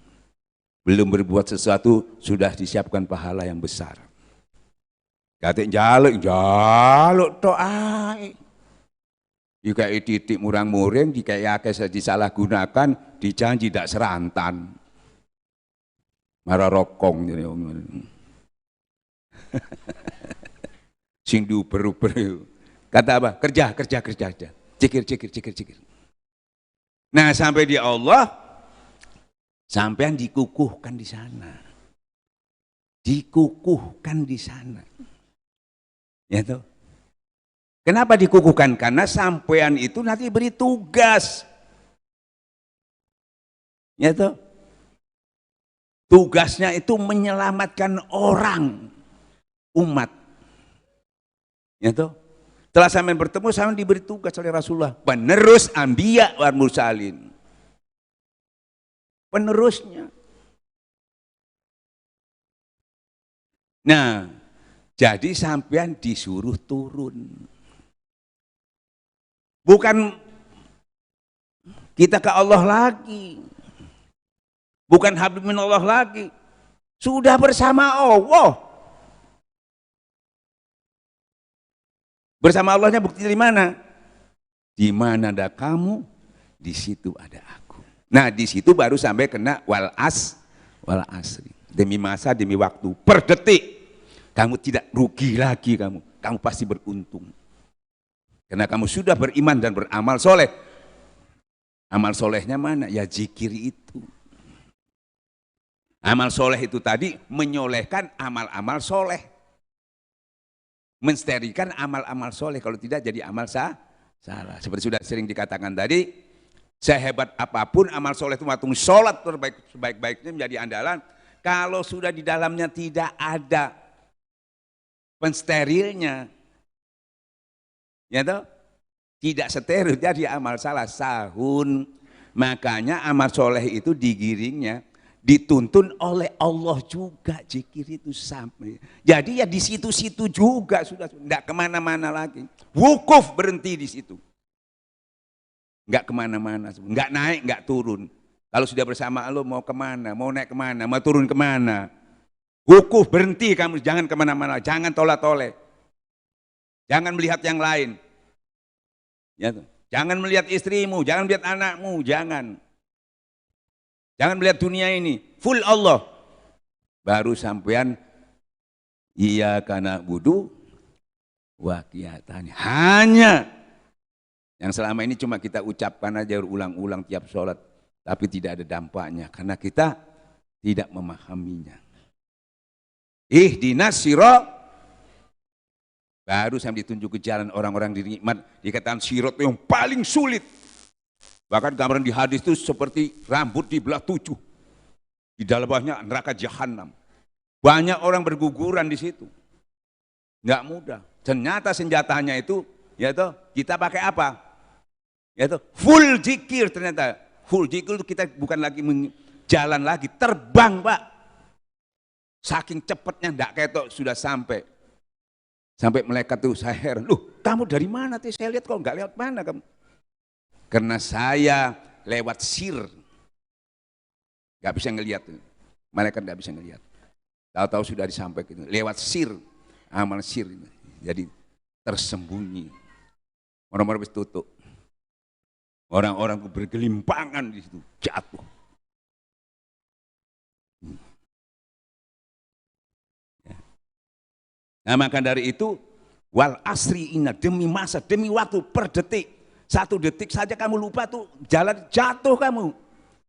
Belum berbuat sesuatu sudah disiapkan pahala yang besar. Katik jaluk to'ai. Jika titik murang-muring, jika disalahgunakan, dijanji tidak serantan. Marah rokong. Sing diuber-uber. Kata apa? Kerja. Cikir. Nah sampai di Allah, sampean dikukuhkan di sana. Dikukuhkan di sana. Ya toh. Kenapa dikukuhkan? Karena sampean itu nanti beri tugas. Ya toh. Tugasnya itu menyelamatkan orang, umat. Ya toh. Setelah sampean bertemu, sampean diberi tugas oleh Rasulullah, penerus anbiya wal mursalin. Penerusnya. Nah, jadi sampean disuruh turun. Bukan kita ke Allah lagi. Bukan habib minallah lagi. Sudah bersama Allah. Bersama Allahnya bukti dari mana? Di mana ada kamu, di situ ada aku. Nah di situ baru sampai kena wal asri. Demi masa, demi waktu, per detik. Kamu tidak rugi lagi, kamu pasti beruntung. Karena kamu sudah beriman dan beramal soleh. Amal solehnya mana? Ya zikir itu. Amal soleh itu tadi menyolehkan amal-amal soleh. Mensterilkan amal-amal soleh. Kalau tidak jadi amal salah. Seperti sudah sering dikatakan tadi, Sehebat apapun amal soleh itu, waktu sholat terbaik sebaik-baiknya menjadi andalan, kalau sudah di dalamnya tidak ada pensterilnya, ya toh, tidak steril, jadi amal salah sahun. Makanya amal soleh itu digiringnya, dituntun oleh Allah juga, zikir itu sampai. Jadi ya di situ-situ juga sudah, tidak kemana-mana lagi. Wukuf berhenti di situ. Nggak kemana-mana, nggak naik, nggak turun. Kalau sudah bersama Allah mau kemana, mau naik kemana, mau turun kemana. Wukuf, berhenti kamu, jangan kemana-mana, jangan tolak-toleh. Jangan melihat yang lain. Ya, jangan melihat istrimu, jangan melihat anakmu, jangan. Jangan melihat dunia ini, full Allah. Baru sampean iyyaka na'budu wa qiyatani. Hanya yang selama ini cuma kita ucapkan aja ulang-ulang tiap sholat, tapi tidak ada dampaknya karena kita tidak memahaminya. Ihdinas sirat, baru sampai ditunjuk ke jalan orang-orang dinikmat, dikatakan sirat yang paling sulit. Bahkan gambaran di hadis itu seperti rambut dibelah 7, di dalamnya neraka jahanam. Banyak orang berguguran di situ, nggak mudah. Ternyata senjatanya itu, yaitu kita pakai apa? Yaitu full zikir. Ternyata full zikir itu kita bukan lagi jalan lagi, terbang Pak. Saking cepatnya enggak ketok sudah sampai. Sampai malaikat tuh saya heran, "Loh, kamu dari mana tuh? Saya lihat kok enggak lewat mana kamu?" Karena saya lewat sir. Enggak bisa ngelihat. Malaikat enggak bisa ngelihat. Tahu-tahu sudah disampaikan lewat sir, amal sir. Jadi tersembunyi. Orang-orang habis tutup. Orang-orang bergelimpangan di situ, jatuh. Nah, maka dari itu, wal asri inna, demi masa, demi waktu, per detik. 1 detik saja kamu lupa tuh, jalan jatuh kamu.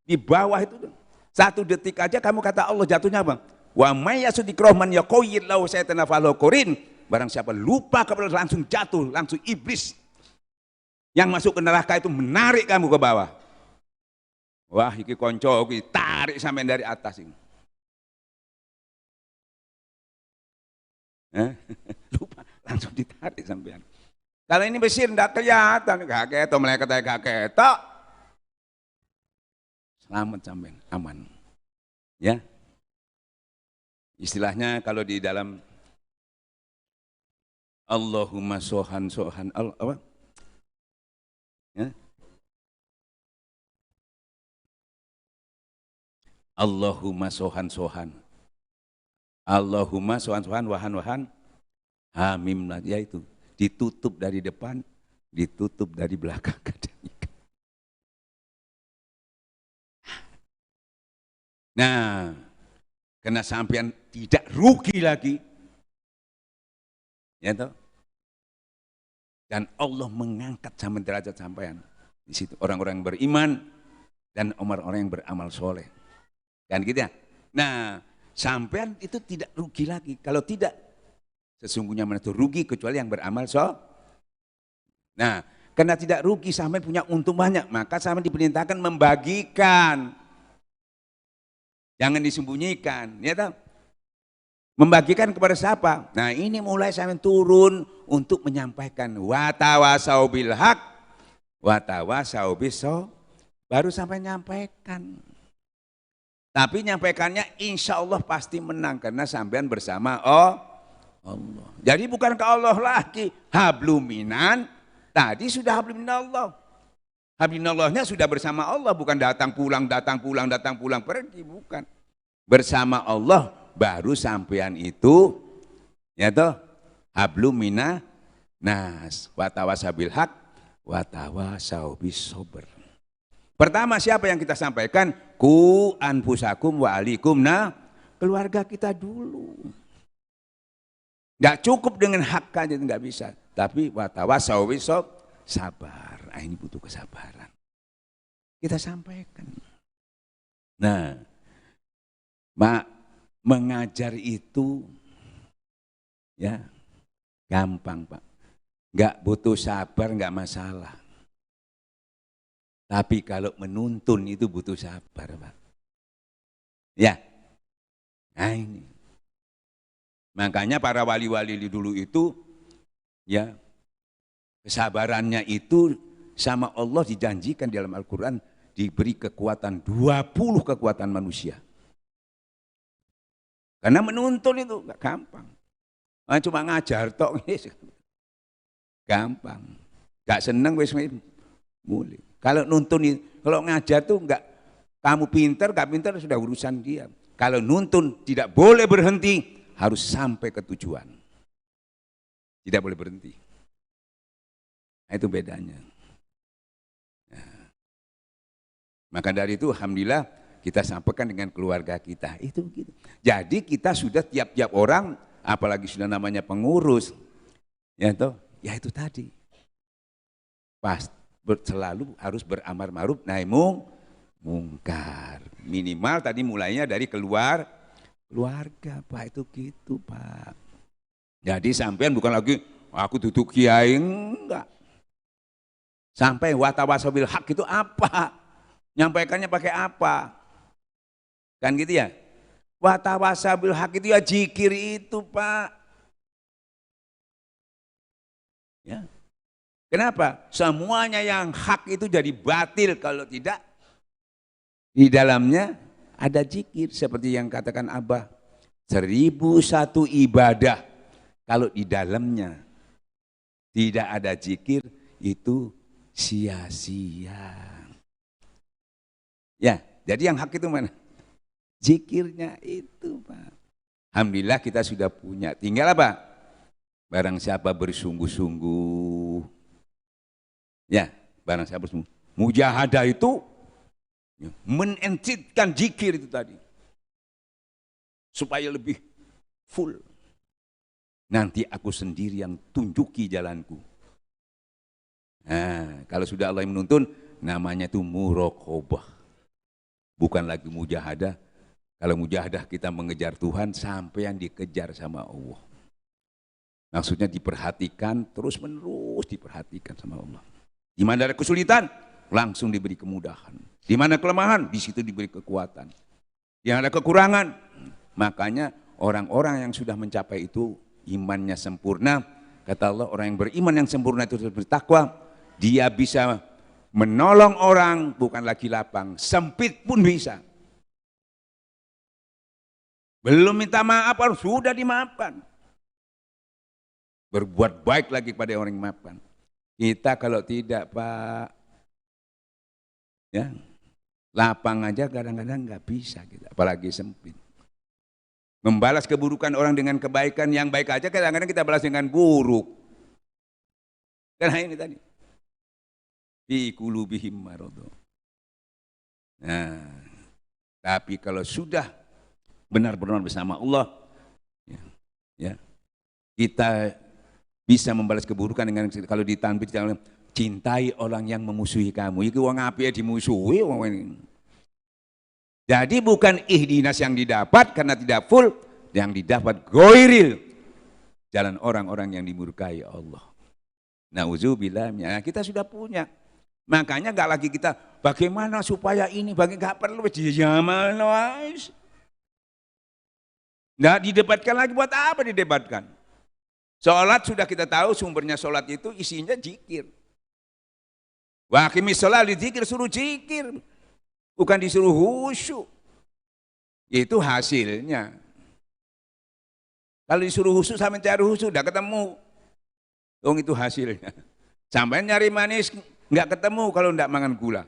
Di bawah itu, 1 detik aja kamu kata Allah jatuhnya apa? Wa may yasudikroh man yaqoyid lau saytana falokorin. Barang siapa lupa kepada langsung jatuh, langsung iblis. Yang masuk ke neraka itu menarik kamu ke bawah. Wah, iki konco, iki tarik sampai dari atas ini. Lupa, langsung ditarik sampean. Kalau ini besi enggak kelihatan, gak ketok, malaikat gak ketok. Selamat sampean, aman. Ya. Istilahnya kalau di dalam Allahumma sohan apa? Ya. Allahumma sohan Allahumma sohan wahan hamim, ya itu ditutup dari depan, ditutup dari belakang. Nah, karena sampean tidak rugi lagi, ya toh. Dan Allah mengangkat sampai derajat sampean di situ, orang-orang yang beriman dan orang-orang yang beramal soleh, kan gitu ya. Nah, sampean itu tidak rugi lagi. Kalau tidak, sesungguhnya mana itu rugi kecuali yang beramal soleh. Nah, karena tidak rugi, sampean punya untung banyak, maka sampean diperintahkan membagikan, jangan disembunyikan, ya toh. Membagikan kepada siapa? Nah, ini mulai sampean turun untuk menyampaikan watawasau bil haq watawasau biso, baru sampai nyampaikan. Tapi nyampaikannya insya Allah pasti menang karena sampean bersama Allah. Jadi bukan ke Allah lagi, habluminan, tadi sudah habluminallah. Habluminallahnya sudah bersama Allah, bukan datang pulang pergi, bukan. Bersama Allah baru sampean itu, ya toh, hablumina nas watawasabil haq watawasau bisober. Pertama siapa yang kita sampaikan? Ku anfusakum wa alikum, nah keluarga kita dulu. Nggak cukup dengan hak aja, nggak bisa. Tapi watawasau bisober, sabar. Nah, ini butuh kesabaran. Kita sampaikan. Nah, mengajar itu ya gampang Pak, nggak butuh sabar, nggak masalah. Tapi kalau menuntun itu butuh sabar, Pak. Ya, nah ini. Makanya para wali-wali dulu itu, ya, kesabarannya itu sama Allah dijanjikan di dalam Al-Quran diberi kekuatan 20 kekuatan manusia. Karena menuntun itu gak gampang. Cuma ngajar tok, gampang. Gak seneng wis mulai. Kalau nuntun, kalau ngajar tuh enggak, kamu pintar, gak pintar sudah urusan dia. Kalau nuntun tidak boleh berhenti, harus sampai ke tujuan. Tidak boleh berhenti. Nah, itu bedanya. Nah, maka dari itu alhamdulillah kita sampaikan dengan keluarga kita. Itu begitu. Jadi kita sudah tiap-tiap orang, apalagi sudah namanya pengurus, ya itu tadi. Selalu harus beramar ma'ruf nahi mungkar. Minimal tadi mulainya dari keluarga, Pak, itu gitu, Pak. Jadi sampean bukan lagi aku duduk kiai, enggak. Sampai watawasabil hak itu apa? Nyampaikannya pakai apa? Kan gitu ya? Watawasabil hak itu ya zikir itu, Pak. Ya. Kenapa? Semuanya yang hak itu jadi batil kalau tidak di dalamnya ada zikir. Seperti yang katakan Abah, 1001 ibadah kalau di dalamnya tidak ada zikir itu sia-sia. Ya, jadi yang hak itu mana? Zikirnya itu, Pak. Alhamdulillah kita sudah punya. Tinggal apa? Barang siapa bersungguh-sungguh. Ya, barang siapa bersungguh. Mujahadah itu menentitkan zikir itu tadi. Supaya lebih full. Nanti aku sendiri yang tunjuki jalanku. Nah, kalau sudah Allah yang menuntun, namanya itu muraqabah. Bukan lagi mujahadah. Kalau mujahadah kita mengejar Tuhan sampai yang dikejar sama Allah. Maksudnya diperhatikan, terus menerus diperhatikan sama Allah. Di mana ada kesulitan, langsung diberi kemudahan. Di mana kelemahan, di situ diberi kekuatan. Yang ada kekurangan, makanya orang-orang yang sudah mencapai itu imannya sempurna. Kata Allah, orang yang beriman yang sempurna itu bertakwa, dia bisa menolong orang, bukan lagi lapang, sempit pun bisa. Belum minta maaf, sudah dimaafkan. Berbuat baik lagi pada orang yang maafkan. Kita kalau tidak, Pak, ya, lapang aja kadang-kadang nggak bisa kita, apalagi sempit. Membalas keburukan orang dengan kebaikan yang baik aja kadang-kadang kita balas dengan buruk. Karena ini tadi. Fi qulubihim maradun. Nah, tapi kalau sudah benar-benar bersama Allah, ya, kita bisa membalas keburukan dengan kalau ditanbih cintai orang yang memusuhi kamu. Iki wong apike dimusuhi wong ini. Jadi bukan ihdinas yang didapat karena tidak full, yang didapat goiril. Jalan orang-orang yang dimurkai Allah. Nauzubillah. Nah, kita sudah punya. Makanya nggak lagi kita bagaimana supaya ini nggak perlu di zaman nggak didebatkan lagi. Buat apa didebatkan? Sholat sudah kita tahu sumbernya sholat itu isinya zikir. Wa aqimis sholat zikir, suruh zikir. Bukan disuruh khusyuk. Itu hasilnya. Kalau disuruh khusyuk sama cari khusyuk udah ketemu. Dong itu hasilnya. Sampai nyari manis nggak ketemu kalau nggak makan gula.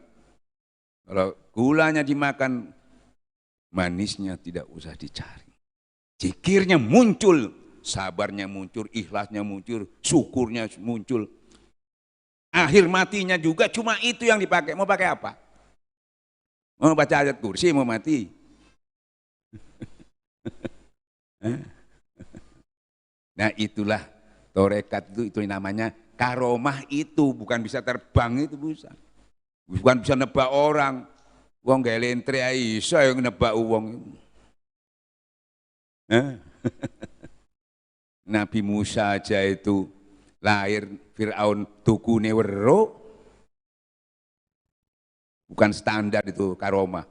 Kalau gulanya dimakan, manisnya tidak usah dicari. Zikirnya muncul, sabarnya muncul, ikhlasnya muncul, syukurnya muncul. Akhir matinya juga cuma itu yang dipakai. Mau pakai apa? Mau baca ayat kursi, mau mati. Nah itulah torekat itu namanya karomah itu. Bukan bisa terbang itu bisa. Bukan bisa nebak orang. Wong gak lentre iso yang nebak wong. Nabi Musa aja itu lahir Fir'aun tukune wero. bukan standar itu karomah.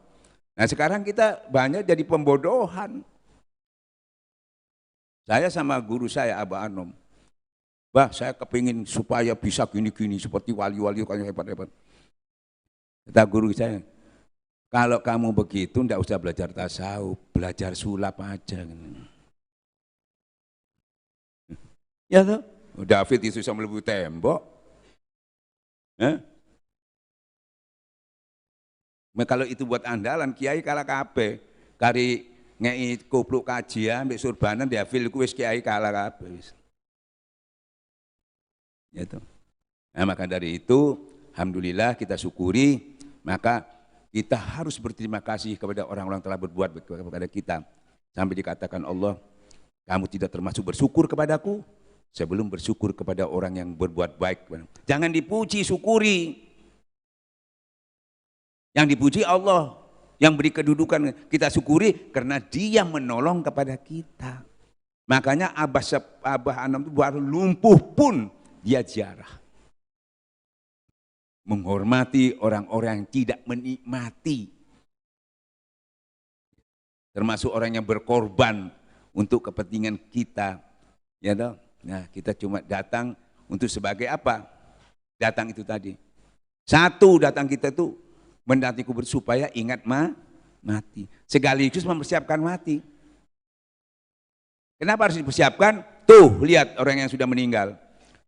Nah sekarang kita banyak jadi pembodohan. Saya sama guru saya Abah Anom, bah saya kepingin supaya bisa gini-gini seperti wali-wali yang hebat-hebat. Kata guru saya, kalau kamu begitu ndak usah belajar tasawuf, belajar sulap aja. Ya toh, David itu bisa melebihi tembok. Kalau itu buat andalan, kiai kalah kabeh. Kari ngei kupluk kajian, mbek surbanan David ku wis kiai kalah kabeh wis. Ya toh. Nah, maka dari itu, alhamdulillah kita syukuri, maka kita harus berterima kasih kepada orang-orang telah berbuat kepada kita. Sampai dikatakan Allah, kamu tidak termasuk bersyukur kepadaku sebelum bersyukur kepada orang yang berbuat baik. Jangan dipuji, syukuri. Yang dipuji Allah, yang beri kedudukan kita syukuri karena Dia menolong kepada kita. Makanya Abah Anom itu baru lumpuh pun dia ziarah. Menghormati orang-orang yang tidak menikmati. Termasuk orang yang berkorban untuk kepentingan kita. Ya toh? Nah, kita cuma datang untuk sebagai apa? Datang itu tadi. Satu, datang kita itu mendati kubur supaya ingat mati. Sekaligus mempersiapkan mati. Kenapa harus dipersiapkan? Tuh, lihat orang yang sudah meninggal.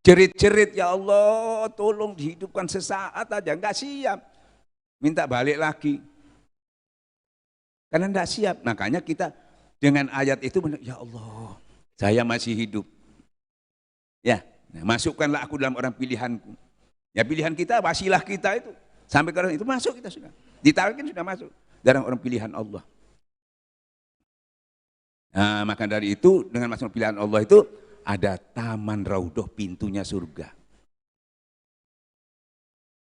Jerit-jerit, ya Allah, tolong dihidupkan sesaat aja, enggak siap. Minta balik lagi. Karena enggak siap. Makanya kita dengan ayat itu, ya Allah, saya masih hidup. Ya, nah, masukkanlah aku dalam orang pilihanku. Ya pilihan kita, wasilah kita itu. Sampai ke orang itu masuk kita sudah. Ditalkin sudah masuk. Dalam orang pilihan Allah. Nah, maka dari itu, dengan masuk pilihan Allah itu, ada taman raudhah pintunya surga.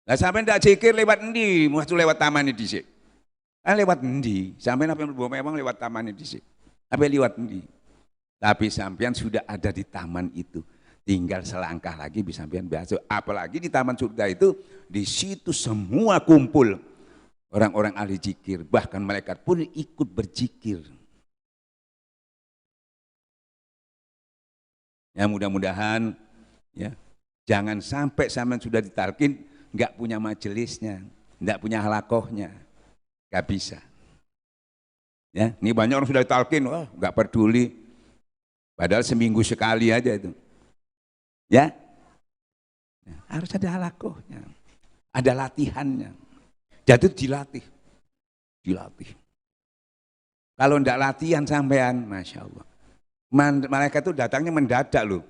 Lah sampai ndak zikir lewat endi? Masuk lewat taman ini dhisik. Lewat endi? Sampai apa yang memang lewat taman ini dhisik. Apa lewat endi? Tapi sampean sudah ada di taman itu. Tinggal selangkah lagi bisa sampean masuk. Apalagi di taman surga itu, di situ semua kumpul orang-orang ahli zikir, bahkan malaikat pun ikut berzikir. Ya mudah-mudahan ya jangan sampai sampean sudah ditalkin nggak punya majelisnya, nggak punya halakohnya, nggak bisa. Ya, ini banyak orang sudah ditalkin, wah nggak peduli, padahal seminggu sekali aja itu. Ya, harus ada halakohnya, ada latihannya. Jadi dilatih. Kalau ndak latihan sampean, masya Allah. Malaikat itu datangnya mendadak loh.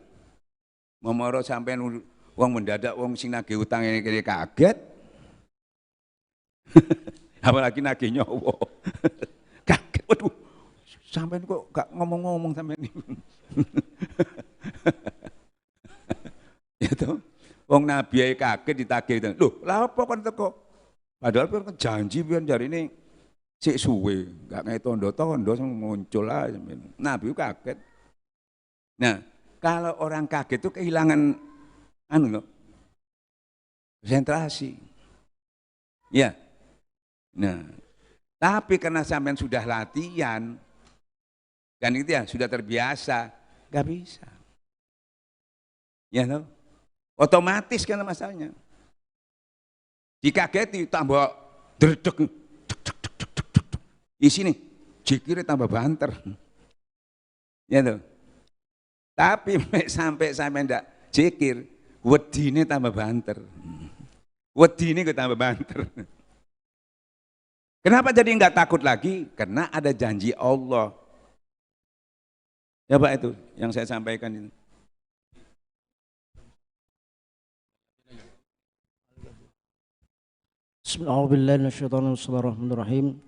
Momoro sampean wong mendadak, wong sing nagih utang ini kaget. Apalagi nagih nyawa. Kaget, waduh. Sampean kok gak ngomong-ngomong sampean ini. Ya toh. Wong nabi ae kaget ditagih. Loh, lha apa kon teko? Padahal kan janji pian jare ini sik suwe, gak ngai tondo-tondo muncul aja. Nabi kaget. Nah, kalau orang kaget itu kehilangan konsentrasi. Ya. Nah, tapi karena sampean sudah latihan kan itu ya, sudah terbiasa, gak bisa. Ya toh? Otomatis kan masalahnya. Dikageti tambah dredeg. Di sini zikirnya tambah banter. Ya toh? Tapi sampai ndak zikir, wedine tambah banter. Wedine kok tambah banter. Kenapa jadi enggak takut lagi? Karena ada janji Allah. Ya Pak, itu yang saya sampaikan ini. Bismillahirrahmanirrahim.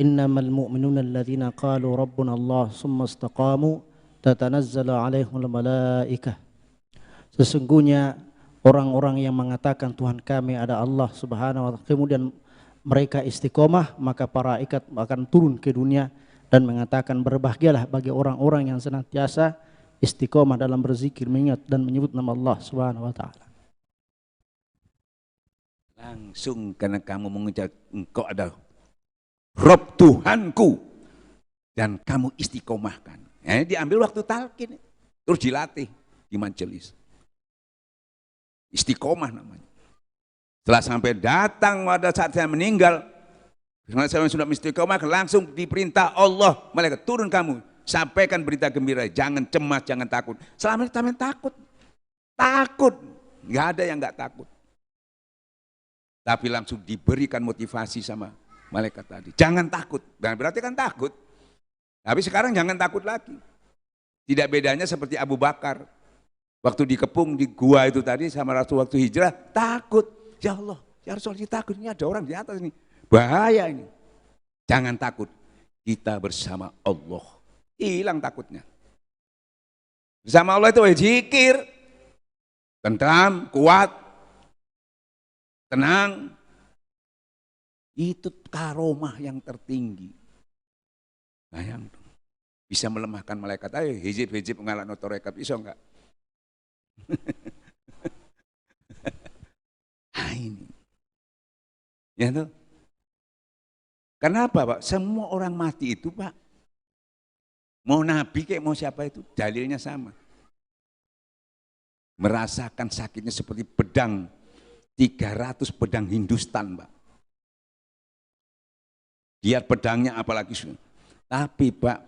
Innamal mu'minuna alladzina qalu rabbuna Allah summa istaqamu tatanazzalu alaihimul malaikah. Sesungguhnya orang-orang yang mengatakan Tuhan kami ada Allah Subhanahu wa taala, kemudian mereka istiqomah, maka para malaikat akan turun ke dunia dan mengatakan berbahagialah bagi orang-orang yang senantiasa istiqomah dalam berzikir, mengingat dan menyebut nama Allah Subhanahu wa taala. Langsung karena kamu mengucap engkau adalah Rob Tuhanku dan kamu istiqomahkan. Diambil waktu talqin, terus dilatih di majelis. Istiqomah namanya. Setelah sampai datang pada saat saya meninggal, saya sudah istiqomah, langsung diperintah Allah, malaikat turun kamu, sampaikan berita gembira, jangan cemas, jangan takut. Selama ini takut, nggak ada yang nggak takut. Tapi langsung diberikan motivasi sama malaikat tadi. Jangan takut. Dan berarti kan takut. Tapi sekarang jangan takut lagi. Tidak bedanya seperti Abu Bakar. Waktu dikepung di gua itu tadi sama Rasul waktu hijrah, takut. Ya Allah, ya Rasul, takut. Ini ada orang di atas ini. Bahaya ini. Jangan takut. Kita bersama Allah. Hilang takutnya. Bersama Allah itu zikir. Tentram, kuat. Tenang. Itu karomah yang tertinggi. Bayang dong. Bisa melemahkan malaikat. Ayo hijib ngalahno tarekat bisa enggak? Nah ini. Ya tuh. Kenapa Pak? Semua orang mati itu Pak. Mau nabi kayak mau siapa itu, dalilnya sama. Merasakan sakitnya seperti pedang 300 pedang Hindustan Pak. Lihat pedangnya apalagi. Tapi Pak,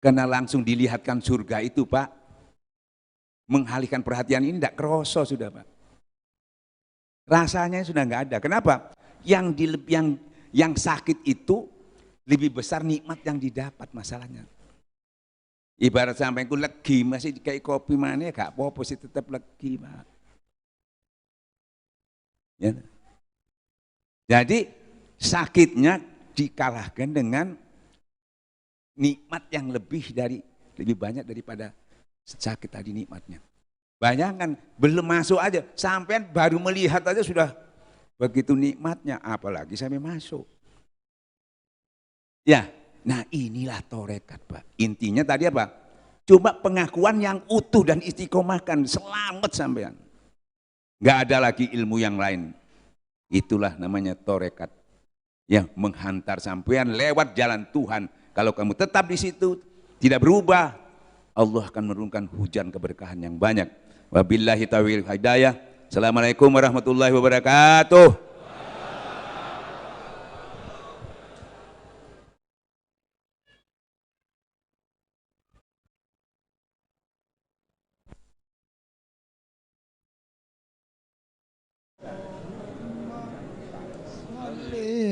karena langsung dilihatkan surga itu Pak, mengalihkan perhatian ini tidak kerasa sudah Pak. Rasanya sudah nggak ada. Kenapa? Yang sakit itu lebih besar nikmat yang didapat masalahnya. Ibarat sampai aku legi masih kayak kopi mana ya gak apa-apa sih tetap legi Pak. Ya. Jadi sakitnya dikalahkan dengan nikmat yang lebih banyak daripada sakit tadi nikmatnya. Bayangkan belum masuk aja, sampai baru melihat aja sudah begitu nikmatnya, apalagi sampai masuk. Ya, nah inilah tarekat Pak. Intinya tadi apa? Cuma pengakuan yang utuh dan istiqomahkan, selamat sampean. Nggak ada lagi ilmu yang lain. Itulah namanya tarekat yang menghantar sampean lewat jalan Tuhan. Kalau kamu tetap di situ, tidak berubah, Allah akan menurunkan hujan keberkahan yang banyak. Wabillahi taufiq hidayah. Assalamualaikum warahmatullahi wabarakatuh.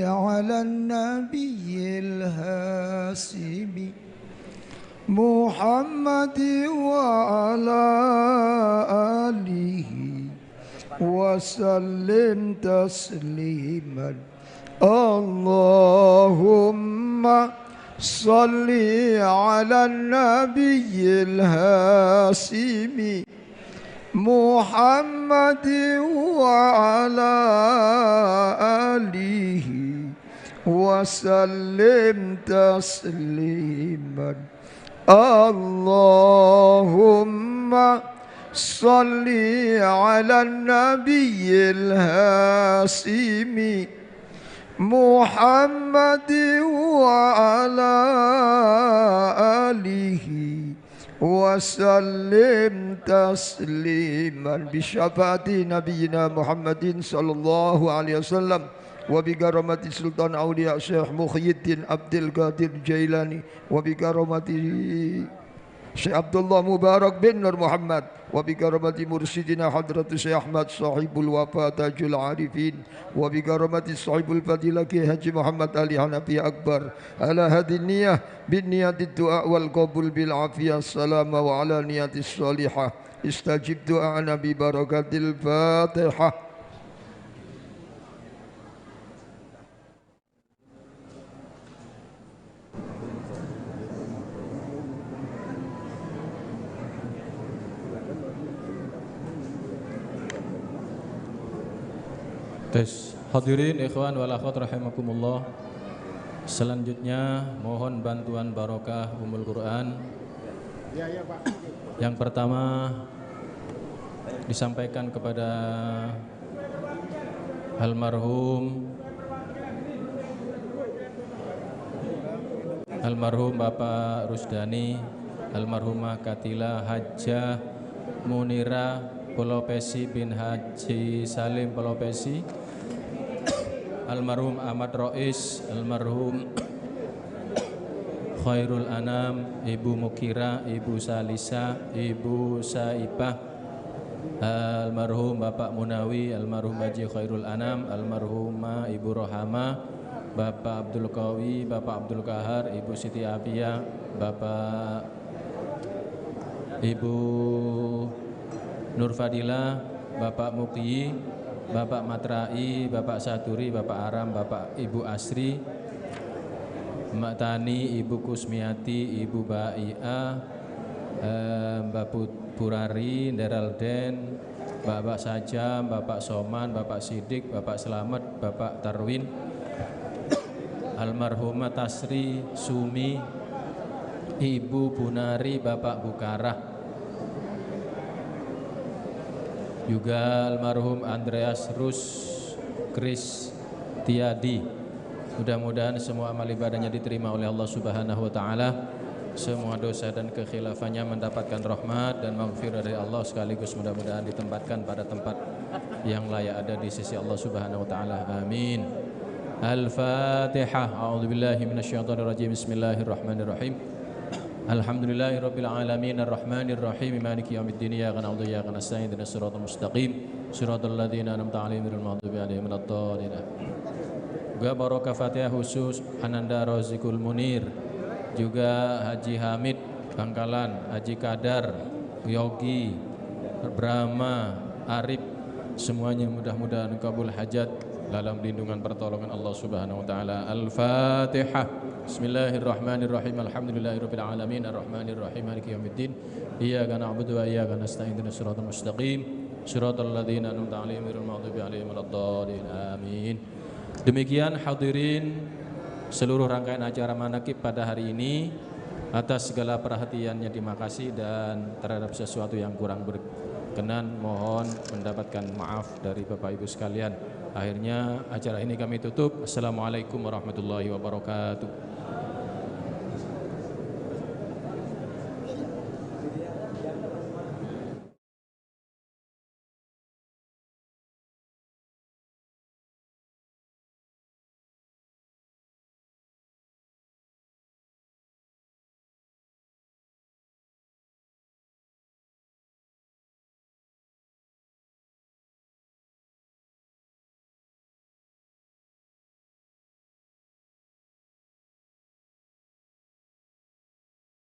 على النبي الهاشم محمد وعلى آله وسلم تسليما اللهم صل على النبي الهاشم محمد وعلى آله وسلم تسليما اللهم صل على النبي الهاشم محمد وعلى آله وسلم تسليما بشفاعة نبينا محمد صلى الله عليه وسلم وبكرامة سلطان أولياء شيخ محي الدين عبد القادر الجيلاني وبكرامة شيخ عبد الله مبارك بن نور محمد وبكرامة مرشدنا حضرة الشيخ أحمد صاحب الوفاة تاج العارفين وبكرامة صاحب الفضيلة حاج محمد علي حنفي أكبر على هذه النية بالنية الدعاء والقبول بالعافية السلام وعلى نية الصالحة استجب دعاءنا ببركة الفاتحة. Tes hadirin ikhwan wal akhwat rahimakumullah. Selanjutnya mohon bantuan barokah Ummul Quran. Yang pertama disampaikan kepada Almarhum Bapak Rusdani, almarhumah Katila Hajjah Munira Polopesi bin Haji Salim Polopesi, almarhum Ahmad Rois, almarhum Khairul Anam, Ibu Mukira, Ibu Salisa, Ibu Saipah, almarhum Bapak Munawi, almarhum Haji Khairul Anam, almarhumah Ibu Rohama, Bapak Abdul Qawi, Bapak Abdul Kahar, Ibu Siti Afia, Bapak Ibu Nur Fadilah, Bapak Mukti, Bapak Matrai, Bapak Saturi, Bapak Aram, Bapak Ibu Asri, Mbak Tani, Ibu Kusmiati, Ibu Baia, Mbak Purari, Deralden, Bapak Sajam, Bapak Soman, Bapak Sidik, Bapak Selamat, Bapak Tarwin, almarhumah Tasri Sumi, Ibu Bunari, Bapak Bukarah, juga almarhum Andreas Rus Kris Tiadi. Mudah-mudahan semua amal ibadahnya diterima oleh Allah Subhanahu wa taala. Semua dosa dan kekhilafannya mendapatkan rahmat dan maghfirah dari Allah, sekaligus mudah-mudahan ditempatkan pada tempat yang layak ada di sisi Allah Subhanahu wa taala. Amin. Al-Fatihah. A'udzubillahi minasyaitonir rajim. Bismillahirrahmanirrahim. Alhamdulillahirabbil alamin arrahmanir rahim maliki yaumiddin iyyaka na'budu wa iyyaka nasta'in ihdinas siratal mustaqim siratal ladzina an'amta 'alaihim ghairil maghdubi 'alaihim waladdallin. Juga barokah Fatihah khusus Ananda Rozikul Munir, juga Haji Hamid Bangkalan, Haji Kadar, Yogi, Brahma, Arif, semuanya mudah-mudahan kabul hajat dalam lindungan pertolongan Allah Subhanahu wa taala. Al-Fatihah. Bismillahirrahmanirrahim. Alhamdulillahirabbil alamin arrahmanirrahim maliki yaumiddin iyyaka na'budu wa iyyaka nasta'in ihdinas siratal mustaqim siratal ladzina an'amta 'alaihim ghairil maghdubi 'alaihim waladdallin. Amin. Demikian hadirin seluruh rangkaian acara manaqib pada hari ini. Atas segala perhatiannya terima kasih, dan terhadap sesuatu yang kurang berkenan mohon mendapatkan maaf dari Bapak Ibu sekalian. Akhirnya acara ini kami tutup. Assalamualaikum warahmatullahi wabarakatuh.